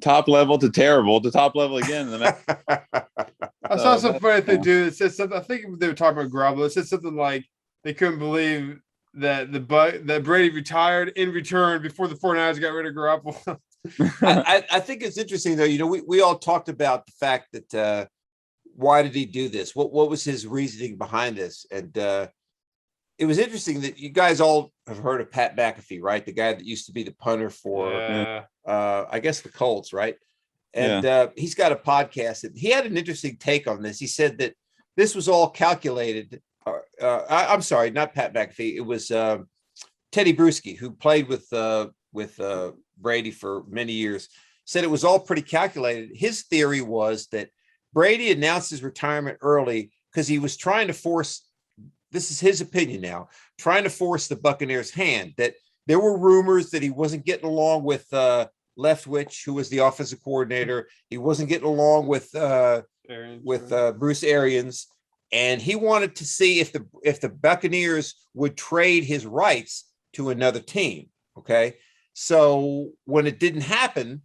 top level to terrible to top level again. I saw some funny thing too. It said something. I think they were talking about Garoppolo. It said something like they couldn't believe that that Brady retired in return before the 49ers got rid of Garoppolo. I think it's interesting though. We all talked about the fact that why did he do this? What was his reasoning behind this? And it was interesting that you guys all have heard of Pat McAfee, right? The guy that used to be the punter for, I guess, the Colts, right? And he's got a podcast. And he had an interesting take on this. He said that this was all calculated. I'm sorry, not Pat McAfee. It was Teddy Bruschi, who played with Brady for many years. Said it was all pretty calculated. His theory was that Brady announced his retirement early because he was trying to force. This is his opinion now, trying to force the Buccaneers' hand, that there were rumors that he wasn't getting along with Leftwich, who was the offensive coordinator. He wasn't getting along with Bruce Arians. And he wanted to see if the Buccaneers would trade his rights to another team. Okay. So when it didn't happen,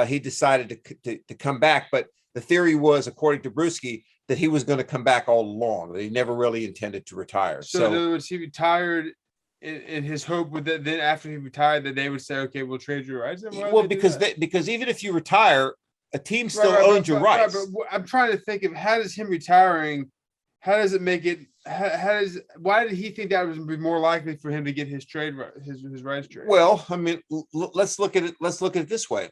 he decided to come back. But the theory was, according to Bruschi, that he was going to come back all along, that he never really intended to retire. So in other words, he retired in his hope with that. Then after he retired, that they would say, "Okay, we'll trade your rights." Well, because even if you retire, a team still owns your rights. But I'm trying to think of how does him retiring, how does it make it? Why did he think that would be more likely for him to get his trade his rights trade? Well, I mean, let's look at it. Let's look at it this way: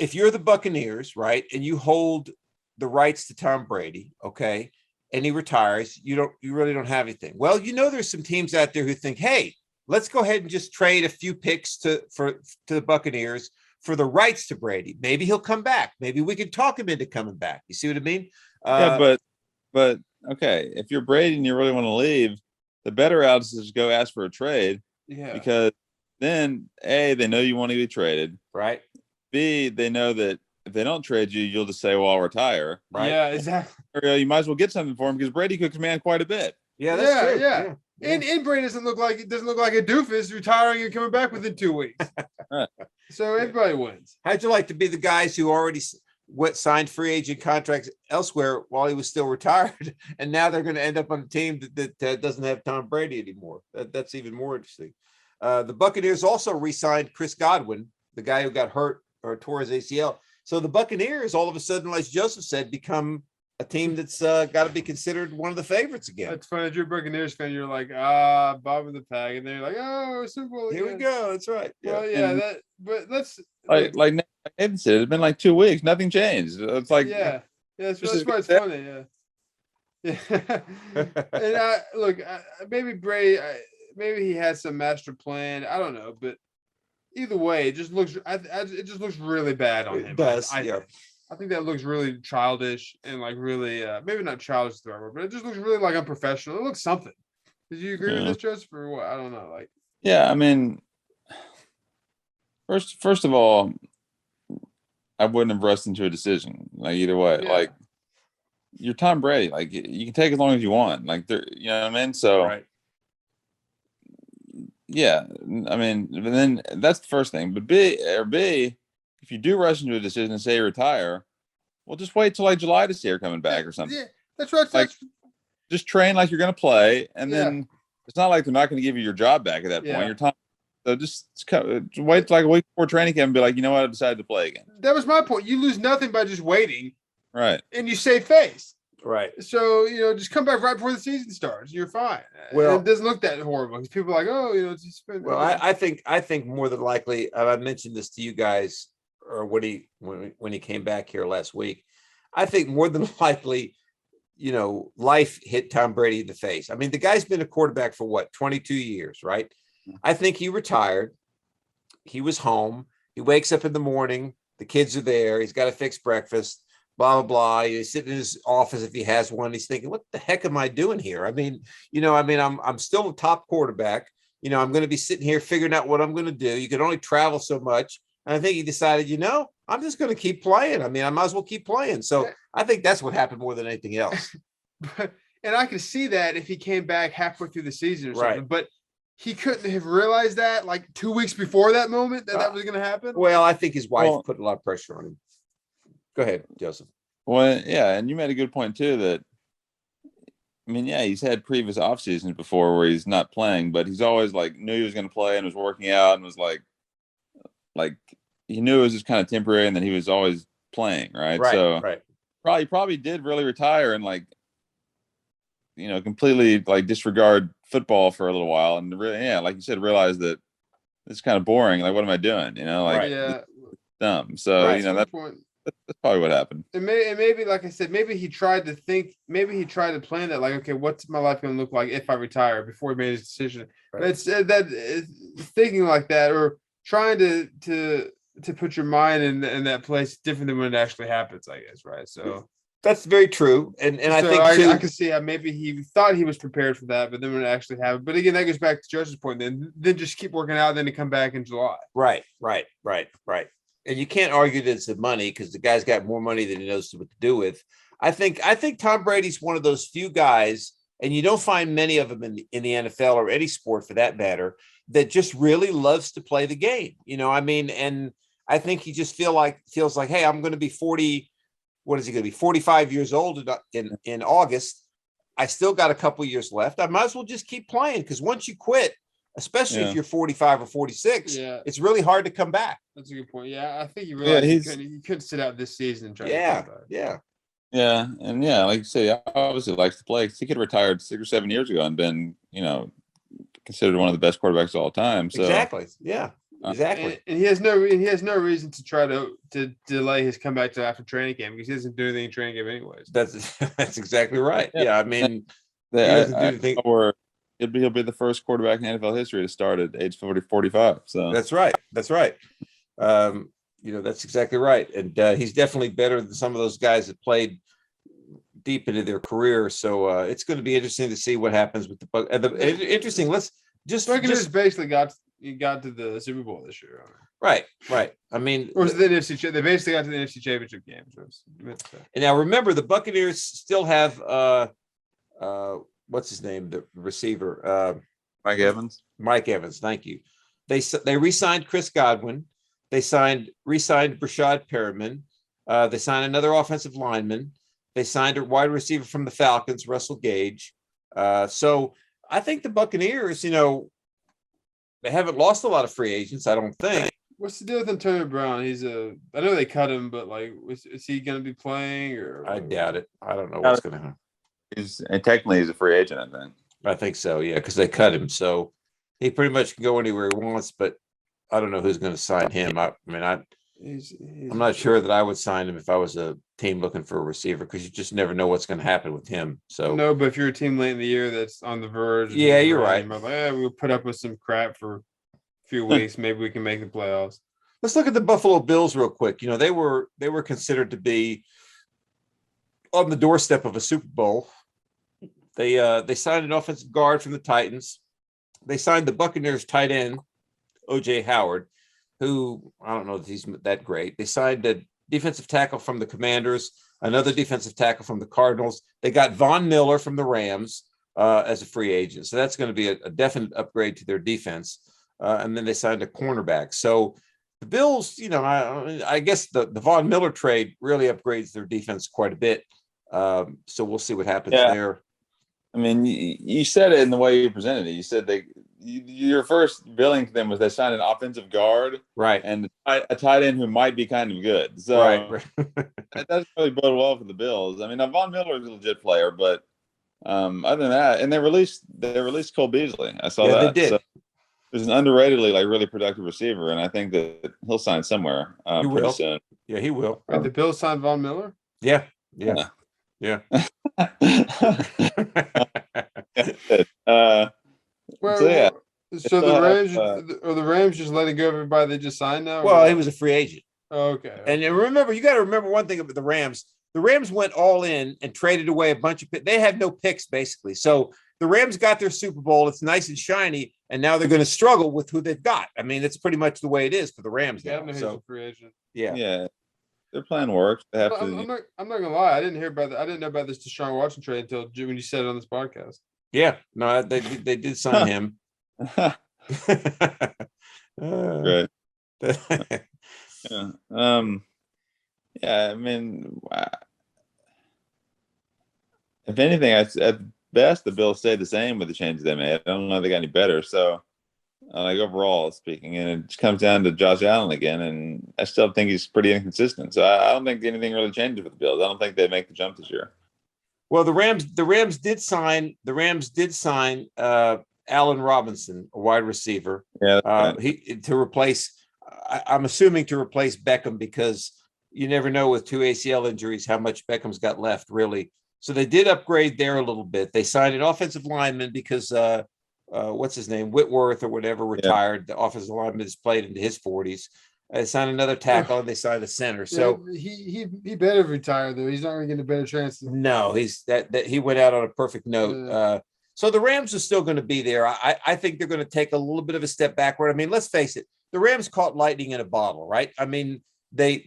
if you're the Buccaneers, right, and you hold the rights to Tom Brady, okay, and he retires, you really don't have anything. Well, there's some teams out there who think, hey, let's go ahead and just trade a few picks to the Buccaneers for the rights to Brady. Maybe he'll come back. Maybe we can talk him into coming back. You see what I mean? Yeah, but okay, if you're Brady and you really want to leave, the better route is to just go ask for a trade. Yeah. Because then A, they know you want to be traded. Right. B, they know that if they don't trade you, you'll just say, well, I'll retire. Right. Yeah, exactly. Or you might as well get something for him because Brady could command quite a bit. Yeah, that's true. Yeah. And Brady doesn't look like a doofus retiring and coming back within 2 weeks. Right. So everybody wins. How'd you like to be the guys who already signed free agent contracts elsewhere while he was still retired, and now they're going to end up on a team that doesn't have Tom Brady anymore? That's even more interesting. The Buccaneers also re-signed Chris Godwin, the guy who got hurt or tore his ACL. So the Buccaneers, all of a sudden, like Joseph said, become a team that's got to be considered one of the favorites again. That's funny. If you're a Buccaneers fan, you're like, Bob of the Pag, and they're like, oh, Super Bowl. Here we go. That's right. Well, And but let's like Nathan said, it's been like 2 weeks, nothing changed. It's like that's why it's funny. Yeah. And look, maybe Brady, maybe he has some master plan. I don't know, but either way, it just looks. It just looks really bad on him. It does. I think that looks really childish and like really, maybe not childish is the right word, but it just looks really like unprofessional. It looks something. Did you agree with this, Joseph, or what? I don't know. Like, yeah, I mean, first of all, I wouldn't have rushed into a decision. Like either way, like you're Tom Brady. Like you can take as long as you want. Like you know what I mean. So, right. Yeah, I mean, but then that's the first thing. But B, if you do rush into a decision and say retire, well, just wait till like July to see her coming back or something. Yeah, that's right. Like, just train like you're going to play, and then it's not like they're not going to give you your job back at that point. Your time. So just wait till like a week before training camp and be like, you know what, I decided to play again. That was my point. You lose nothing by just waiting, right? And you save face. Right. So, just come back right before the season starts. You're fine. Well, it doesn't look that horrible because people are like, oh, it's just been. Well, I think more than likely, I mentioned this to you guys, or when he came back here last week. I think more than likely, life hit Tom Brady in the face. I mean, the guy's been a quarterback for what, 22 years, right? I think he retired. He was home. He wakes up in the morning. The kids are there. He's got to fix breakfast. Blah, blah, blah. He's sitting in his office if he has one. He's thinking, what the heck am I doing here? I mean, I'm still a top quarterback. I'm going to be sitting here figuring out what I'm going to do. You can only travel so much. And I think he decided, I'm just going to keep playing. I mean, I might as well keep playing. So I think that's what happened more than anything else. And I could see that if he came back halfway through the season or something. Right. But he couldn't have realized that like 2 weeks before that moment that was going to happen. Well, I think his wife put a lot of pressure on him. Go ahead, Joseph. Well, yeah, and you made a good point too that, I mean, yeah, he's had previous off seasons before where he's not playing, but he's always like knew he was going to play and was working out and was like he knew it was just kind of temporary and that he was always playing, right? So probably did really retire and like, completely like disregard football for a little while and really, like you said, realize that it's kind of boring. Like, what am I doing? Dumb. So that's probably what happened. And maybe, like I said, maybe he tried to plan that, like, okay, what's my life going to look like if I retire before he made his decision. Right. But it's thinking like that or trying to put your mind in that place different than when it actually happens, I guess, right? So that's very true. And I think I can see how maybe he thought he was prepared for that, but then when it actually happened. But again, that goes back to Joseph's point. Then just keep working out, then to come back in July. Right. And you can't argue that it's the money because the guy's got more money than he knows what to do with. I think Tom Brady's one of those few guys, and you don't find many of them in the NFL or any sport for that matter, that just really loves to play the game. And I think he just feels like, hey, I'm going to be 40. What is he going to be? 45 years old in August. I still got a couple of years left. I might as well just keep playing because once you quit, especially if you're 45 or 46, it's really hard to come back. That's a good point. Yeah, I think you realize he couldn't sit out this season and try to come back. Yeah, and like you say, he obviously likes to play. He could have retired 6 or 7 years ago and been, considered one of the best quarterbacks of all time. So exactly, exactly. And he has no reason to try to delay his comeback to after training camp because he doesn't do anything in training camp anyways. That's exactly right. Yeah, I mean, he doesn't do anything. He'll be the first quarterback in NFL history to start at age 45. So that's right. That's exactly right. And he's definitely better than some of those guys that played deep into their career. So it's going to be interesting to see what happens with the interesting. Let's Buccaneers basically got to the Super Bowl this year. Right. I mean, or was it the NFC? They basically got to the NFC Championship game. And now remember, the Buccaneers still have what's his name, the receiver, Mike Evans. Mike Evans. Thank you. They re-signed Chris Godwin. They re-signed Brashad Perriman. They signed another offensive lineman. They signed a wide receiver from the Falcons, Russell Gage. So I think the Buccaneers, they haven't lost a lot of free agents, I don't think. What's the deal with Antonio Brown? I know they cut him, but is he going to be playing? Or I doubt it. I don't know what's going to happen. Technically he's a free agent, I think. I think so, yeah, because they cut him. So he pretty much can go anywhere he wants, but I don't know who's going to sign him. I'm not sure that I would sign him if I was a team looking for a receiver, because you just never know what's going to happen with him. So no, but if you're a team late in the year that's on the verge, yeah, you're right. We'll put up with some crap for a few weeks. Maybe we can make the playoffs. Let's look at the Buffalo Bills real quick. They were considered to be on the doorstep of a Super Bowl. They signed an offensive guard from the Titans. They signed the Buccaneers tight end, O.J. Howard, who I don't know if he's that great. They signed a defensive tackle from the Commanders, another defensive tackle from the Cardinals. They got Von Miller from the Rams as a free agent. So that's going to be a definite upgrade to their defense. And then they signed a cornerback. So the Bills, I guess the Von Miller trade really upgrades their defense quite a bit. So we'll see what happens there. I mean, you said it in the way you presented it. You said your first billing to them was they signed an offensive guard, right, and a tight end who might be kind of good. So right. That doesn't really bode well for the Bills. I mean, now Von Miller is a legit player, but other than that, and they released Cole Beasley. I saw that. They did. So there's an underratedly really productive receiver, and I think that he'll sign somewhere pretty soon. Yeah, he will. Wait, the Bills signed Von Miller? Yeah. So the Rams just letting go of everybody they just signed now? Well, he was a free agent. Oh, okay. And remember, you got to remember one thing about the Rams. The Rams went all in and traded away a bunch of picks. They had no picks, basically. So the Rams got their Super Bowl. It's nice and shiny, and now they're going to struggle with who they've got. I mean, it's pretty much the way it is for the Rams now. He's a free agent. Yeah. Their plan works. They have I'm not gonna lie. I didn't know about this Deshaun Watson trade until when you said it on this podcast. Yeah, no, they did sign him. Great. I mean, if anything, at best the Bills stayed the same with the changes they made. I don't know if they got any better. So, overall speaking, and it just comes down to Josh Allen again, and I still think he's pretty inconsistent. So I don't think anything really changes with the Bills. I don't think they make the jump this year. Well, the Rams did sign Allen Robinson, a wide receiver. Yeah, I'm assuming to replace Beckham, because you never know with two ACL injuries how much Beckham's got left, really. So they did upgrade there a little bit. They signed an offensive lineman because what's his name, Whitworth or whatever, retired. The offensive lineman has played into his 40s. They signed another tackle and they signed a center. So he better retire though. He's not going to get a better chance. No, he's that he went out on a perfect note. So the Rams are still going to be there. I think they're going to take a little bit of a step backward. I mean, let's face it, the Rams caught lightning in a bottle, right? I mean, they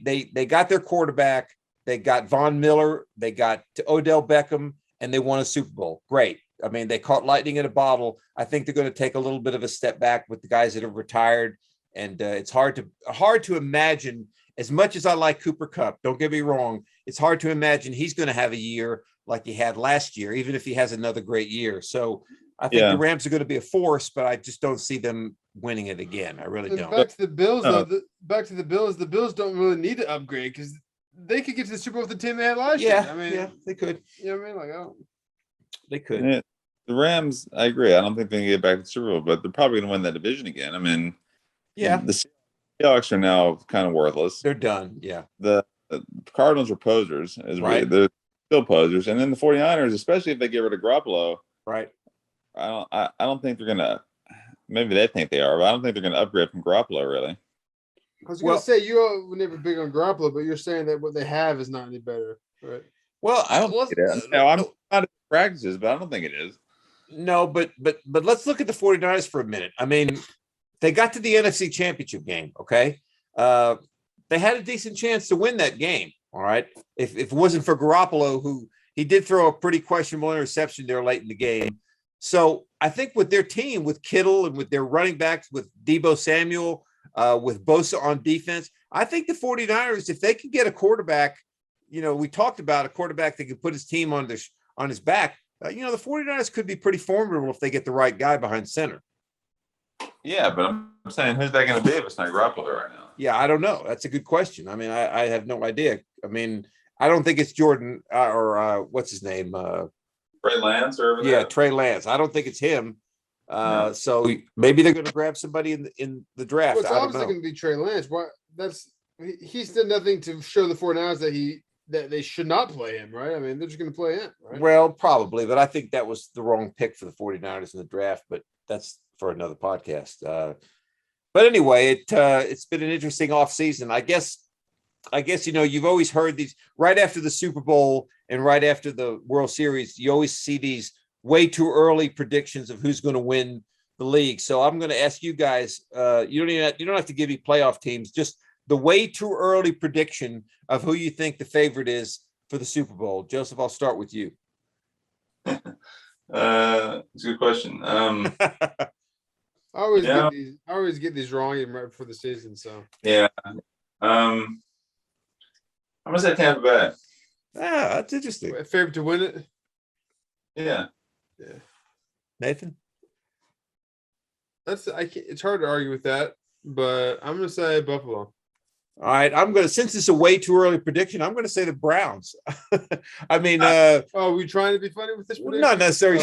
got their quarterback, they got Von Miller, they got Odell Beckham, and they won a Super Bowl. Great. I mean, they caught lightning in a bottle. I think they're going to take a little bit of a step back with the guys that have retired. And it's hard to imagine, as much as I like Cooper Kupp, don't get me wrong, it's hard to imagine he's going to have a year like he had last year, even if he has another great year. So I think the Rams are going to be a force, but I just don't see them winning it again. I really don't. Back to the Bills, the Bills don't really need to upgrade because they could get to the Super Bowl with the team they had last year. I mean, they could. You know what I mean? They could. Yeah, the Rams, I agree. I don't think they can get back to the Super Bowl, but they're probably going to win that division again. I mean, the Seahawks are now kind of worthless. They're done. Yeah. The Cardinals are posers, right. They're still posers, and then the 49ers, especially if they get rid of Garoppolo, right? I don't think they're going to. Maybe they think they are, but I don't think they're going to upgrade from Garoppolo, really. I was going to say, you were never big on Garoppolo, but you're saying that what they have is not any better, right? Well, I don't think it is. No, I'm not at practices, but I don't think it is. no, but let's look at the 49ers for a minute. I mean, they got to the NFC Championship game, okay? They had a decent chance to win that game, all right? If it wasn't for Garoppolo, who he did throw a pretty questionable interception there late in the game. So I think with their team, with Kittle and with their running backs, with Deebo Samuel, with Bosa on defense, I think the 49ers, if they could get a quarterback, we talked about a quarterback that could put his team on his back. The 49ers could be pretty formidable if they get the right guy behind center. Yeah, but I'm saying, who's that going to be if it's not Garoppolo right now? Yeah, I don't know. That's a good question. I mean, I have no idea. I mean, I don't think it's Jordan or what's his name? Trey Lance or yeah, Trey Lance. I don't think it's him. No. So maybe they're going to grab somebody in the draft. Well, it's I don't obviously know. going to be Trey Lance. Why? He's done nothing to show the 49ers that they should not play him, right? I mean, they're just going to play him, right? Well, probably, but I think that was the wrong pick for the 49ers in the draft, but that's for another podcast. But anyway, it's been an interesting offseason. I guess, you've always heard these right after the Super Bowl and right after the World Series, you always see these way too early predictions of who's going to win the league. So I'm going to ask you guys, you don't have to give me playoff teams, just the way too early prediction of who you think the favorite is for the Super Bowl. Joseph, I'll start with you. It's a good question. I always get these wrong even right before the season. So Yeah. I'm gonna say Tampa Bay. That's interesting. favorite to win it. Yeah. Nathan? It's hard to argue with that, but I'm gonna say Buffalo. All right, since it's a way too early prediction, I'm going to say the Browns. I mean, are we trying to be funny with this prediction? not necessarily.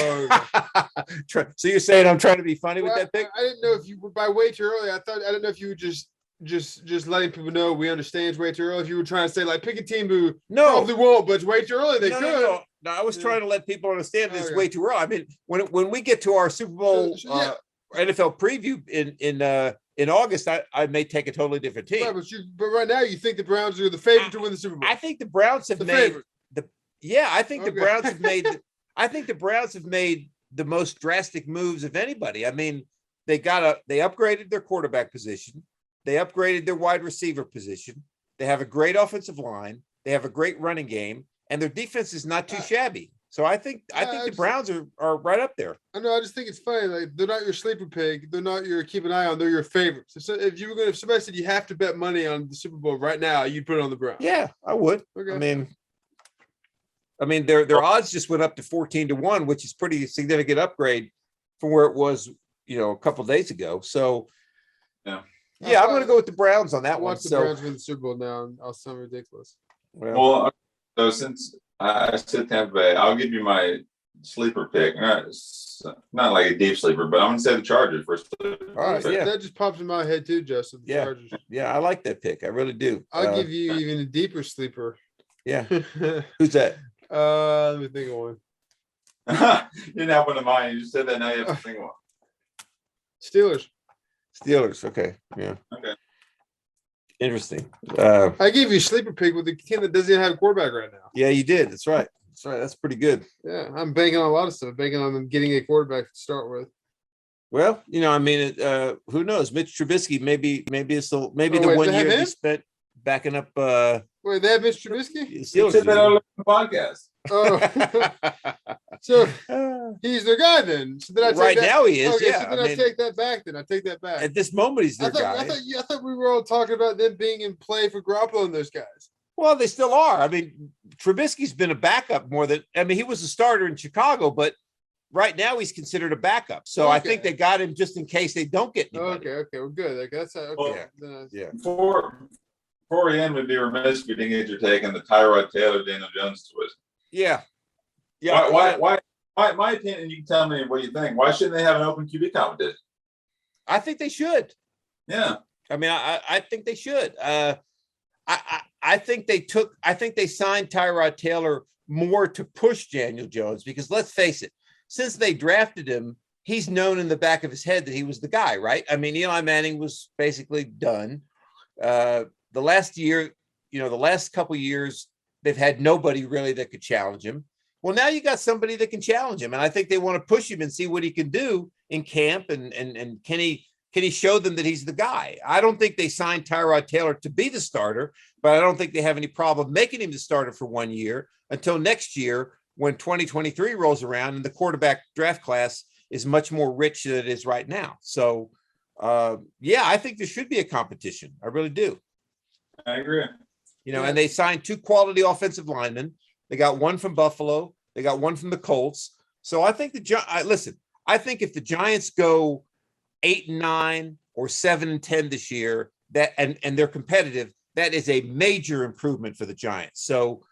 So you're saying I'm trying to be funny with that pick? I didn't know if you were by way too early. I didn't know if you were just letting people know we understand it's way too early. If you were trying to say like pick a team who probably won't, but it's way too early. They could. No, I was trying to let people understand that it's way too early. I mean, when we get to our Super Bowl NFL preview in August, I may take a totally different team. Right, but right now you think the Browns are the favorite to win the Super Bowl. I think the Browns have made I think the Browns have made I think the Browns have made the most drastic moves of anybody. I mean, they upgraded their quarterback position, they upgraded their wide receiver position, they have a great offensive line, they have a great running game, and their defense is not too shabby. So I think the Browns are right up there. I know. I just think it's funny. Like they're not your sleeper pick. They're not your keep an eye on. They're your favorites. So if somebody said you have to bet money on the Super Bowl right now, you'd put it on the Browns. Yeah, I would. Okay. I mean, their odds just went up to 14-1, which is pretty significant upgrade from where it was, a couple of days ago. So I'm going to go with the Browns on that one. Watch the Browns win the Super Bowl now, and I'll sound ridiculous. Well, so since I said Tampa Bay, I'll give you my sleeper pick. Not like a deep sleeper, but I'm going to say the Chargers first. All right, that just pops in my head too, Justin. The Chargers. Yeah, I like that pick. I really do. I'll give you even a deeper sleeper. Yeah. Who's that? Let me think of one. You didn't have one of mine. You just said that. Now you have to think of one. Steelers. Okay. Yeah. Okay. Interesting. I gave you a sleeper pick with a team that doesn't even have a quarterback right now. Yeah, you did. That's right. That's pretty good. Yeah, I'm banking on a lot of stuff. Banking on them getting a quarterback to start with. Well, who knows? Mitch Trubisky, maybe the 1 year he spent backing up. Wait, they have Mitch Trubisky? Steelers said that on the podcast. Oh, so he's their guy then. So now he is. Okay, yeah, so then I take that back. I take that back. At this moment, he's their guy. I thought we were all talking about them being in play for Garoppolo and those guys. Well, they still are. I mean, Trubisky's been a backup more than. I mean, he was a starter in Chicago, but right now he's considered a backup. So I think they got him just in case they don't get anybody. Okay, well, good. That's okay. Yeah. Before we end, we'd be remiss if we didn't get your take on the Tyrod Taylor Daniel Jones twist. Yeah. Why? My opinion, you can tell me what you think. Why shouldn't they have an open QB competition? I think they should. Yeah. I mean, I think they should. I think they signed Tyrod Taylor more to push Daniel Jones because let's face it, since they drafted him, he's known in the back of his head that he was the guy, right? I mean, Eli Manning was basically done. The last couple years, They've had nobody really that could challenge him. Well, now you got somebody that can challenge him, and I think they want to push him and see what he can do in camp, and can he show them that he's the guy? I don't think they signed Tyrod Taylor to be the starter, but I don't think they have any problem making him the starter for 1 year until next year when 2023 rolls around and the quarterback draft class is much more rich than it is right now. So, yeah, I think there should be a competition. I really do. I agree. And they signed 2 quality offensive linemen. They got one from Buffalo. They got one from the Colts. So I think I think if the Giants go 8-9 or 7-10 this year, that and they're competitive, that is a major improvement for the Giants. So,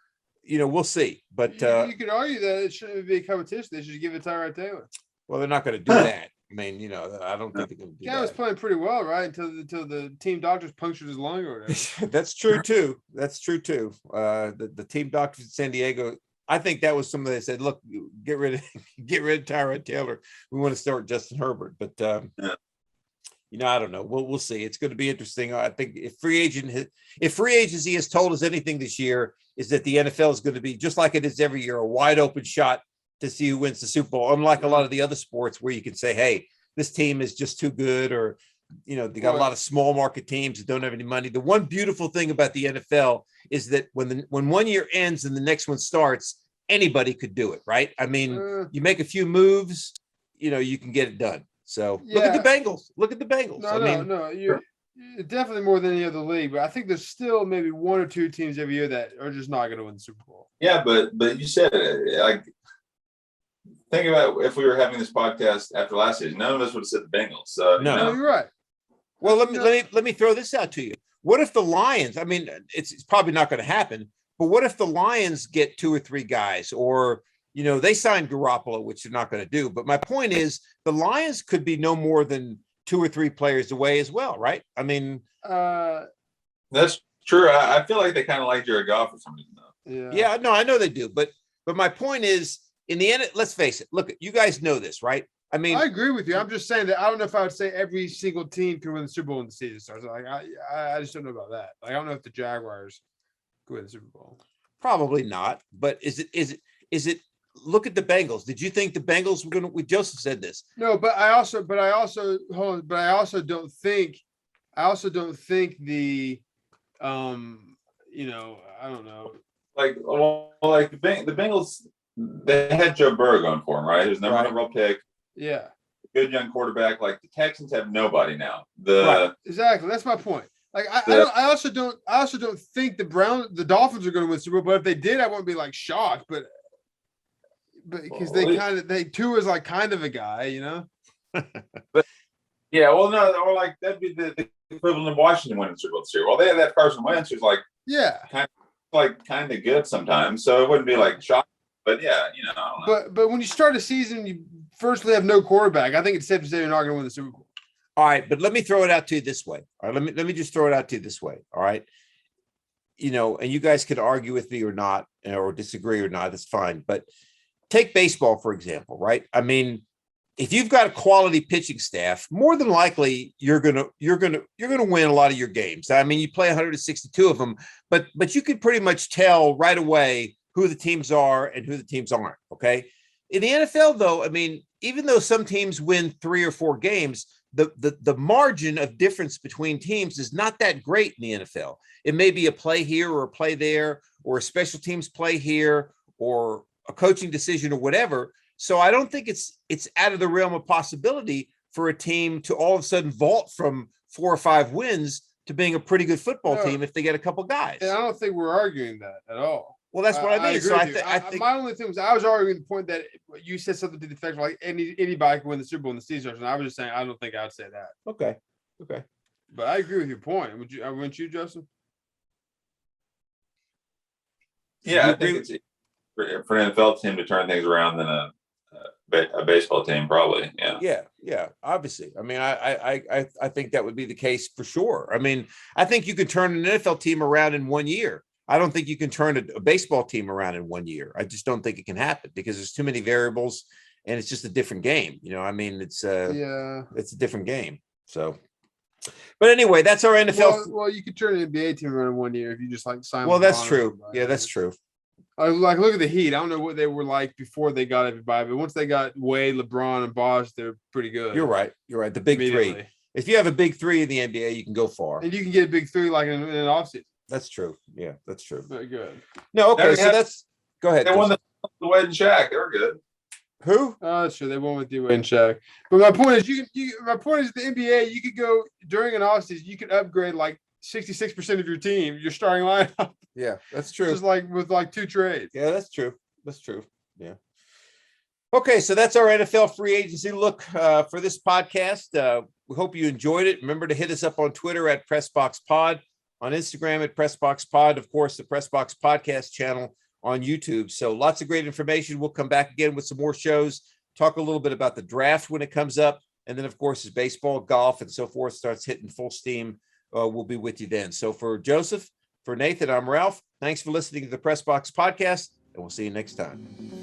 we'll see. But you could argue that it shouldn't be a competition. They should give it to Tyrod Taylor. Well, they're not going to do that. I mean, I don't think they're going to do that. Guy was playing pretty well, right? Until the team doctors punctured his lung or whatever. That's true too. The team doctors in San Diego, I think that was somebody that said, "Look, get rid of Tyrod Taylor. We want to start Justin Herbert." But I don't know. We'll see. It's going to be interesting. I think if free agency has told us anything this year, is that the NFL is going to be just like it is every year, a wide open shot to see who wins the Super Bowl. Unlike a lot of the other sports where you can say, "Hey, this team is just too good," or they got a lot of small market teams that don't have any money. The one beautiful thing about the NFL is that when 1 year ends and the next one starts, anybody could do it, right? I mean, you make a few moves, you can get it done. So look at the Bengals. No, you're definitely more than any other league, but I think there's still maybe 1 or 2 teams every year that are just not going to win the Super Bowl. Yeah, but you said it. Like, think about if we were having this podcast after last season, none of us would have said the Bengals. So no, you're right. Well, let me throw this out to you. What if the Lions? I mean, it's probably not going to happen, but what if the Lions get 2 or 3 guys, or they signed Garoppolo, which they're not going to do. But my point is, the Lions could be no more than 2 or 3 players away as well, right? I mean, that's true. I feel like they kind of like Jared Goff for some reason, though. Yeah, no, I know they do, but my point is, in the end, let's face it. Look, you guys know this, right? I mean, I agree with you. I'm just saying that I don't know if I would say every single team can win the Super Bowl when the season starts. Like, I just don't know about that. Like, I don't know if the Jaguars could win the Super Bowl. Probably not. But is it? Look at the Bengals. Did you think the Bengals were going to? Joseph said this. No, but I also don't think the, I don't know. Like the Bengals, they had Joe Burrow going for him, right? He was number 1 overall pick. Yeah. Good young quarterback. Like the Texans have nobody now. Exactly. That's my point. Like I also don't think the Dolphins are going to win Super Bowl. But if they did, I wouldn't be like shocked. But because they Tua is like kind of a guy, But yeah, well, no, or like that'd be the equivalent of Washington winning Super Bowl this year. Well, they have that Carson Wentz who's like kind of good sometimes, so it wouldn't be like shocking. But yeah, I don't know. But when you start a season, you firstly have no quarterback. I think it's safe to say you're not going to win the Super Bowl. All right, but let me throw it out to you this way. All right, let me just throw it out to you this way. All right, and you guys could argue with me or not, or disagree or not. That's fine. But take baseball for example, right? I mean, if you've got a quality pitching staff, more than likely you're gonna win a lot of your games. I mean, you play 162 of them, but you could pretty much tell right away who the teams are and who the teams aren't. Okay. In the NFL, though, I mean, even though some teams win 3 or 4 games, the margin of difference between teams is not that great in the NFL. It may be a play here or a play there, or a special teams play here, or a coaching decision or whatever. So I don't think it's out of the realm of possibility for a team to all of a sudden vault from 4 or 5 wins to being a pretty good football team if they get a couple guys. And I don't think we're arguing that at all. Well, that's what I mean. So I think my only thing was I was arguing the point that you said something to the effect of like anybody can win the Super Bowl in the season. And I was just saying I don't think I'd say that. Okay. But I agree with your point. Wouldn't you, Justin? Yeah, I think it's for an NFL team to turn things around than a baseball team, probably. Yeah. Obviously, I mean, I think that would be the case for sure. I mean, I think you could turn an NFL team around in 1 year. I don't think you can turn a baseball team around in 1 year. I just don't think it can happen because there's too many variables, and it's just a different game. I mean, it's a different game. So But anyway, that's our NFL. Well, you could turn an NBA team around in 1 year if you just like sign. Well, that's LeBron or true. somebody. Yeah, that's true. Like, look at the Heat. I don't know what they were like before they got everybody, but once they got Wade, LeBron, and Bosh, they're pretty good. You're right. You're right. The big three. Immediately. If you have a big three in the NBA, you can go far. And you can get a big three like in an offseason. That's true. Yeah, that's true. Very good. No, okay. They So had- that's go ahead. They won the Wade and Shaq. They were good. Who? Oh, that's true. They won with D-Wade and Shaq. But my point is, my point is, the NBA, you could go during an offseason, you could upgrade like 66% of your team, your starting lineup, Yeah, that's true. just like with like 2 trades. Yeah, that's true. That's true. Yeah. Okay, so that's our NFL free agency look for this podcast. We hope you enjoyed it. Remember to hit us up on Twitter at PressBoxPod, on Instagram at PressBoxPod, of course, the PressBox Podcast channel on YouTube. So lots of great information. We'll come back again with some more shows, talk a little bit about the draft when it comes up. And then, of course, as baseball, golf, and so forth starts hitting full steam, we'll be with you then. So for Joseph, for Nathan, I'm Ralph. Thanks for listening to the PressBox Podcast, and we'll see you next time.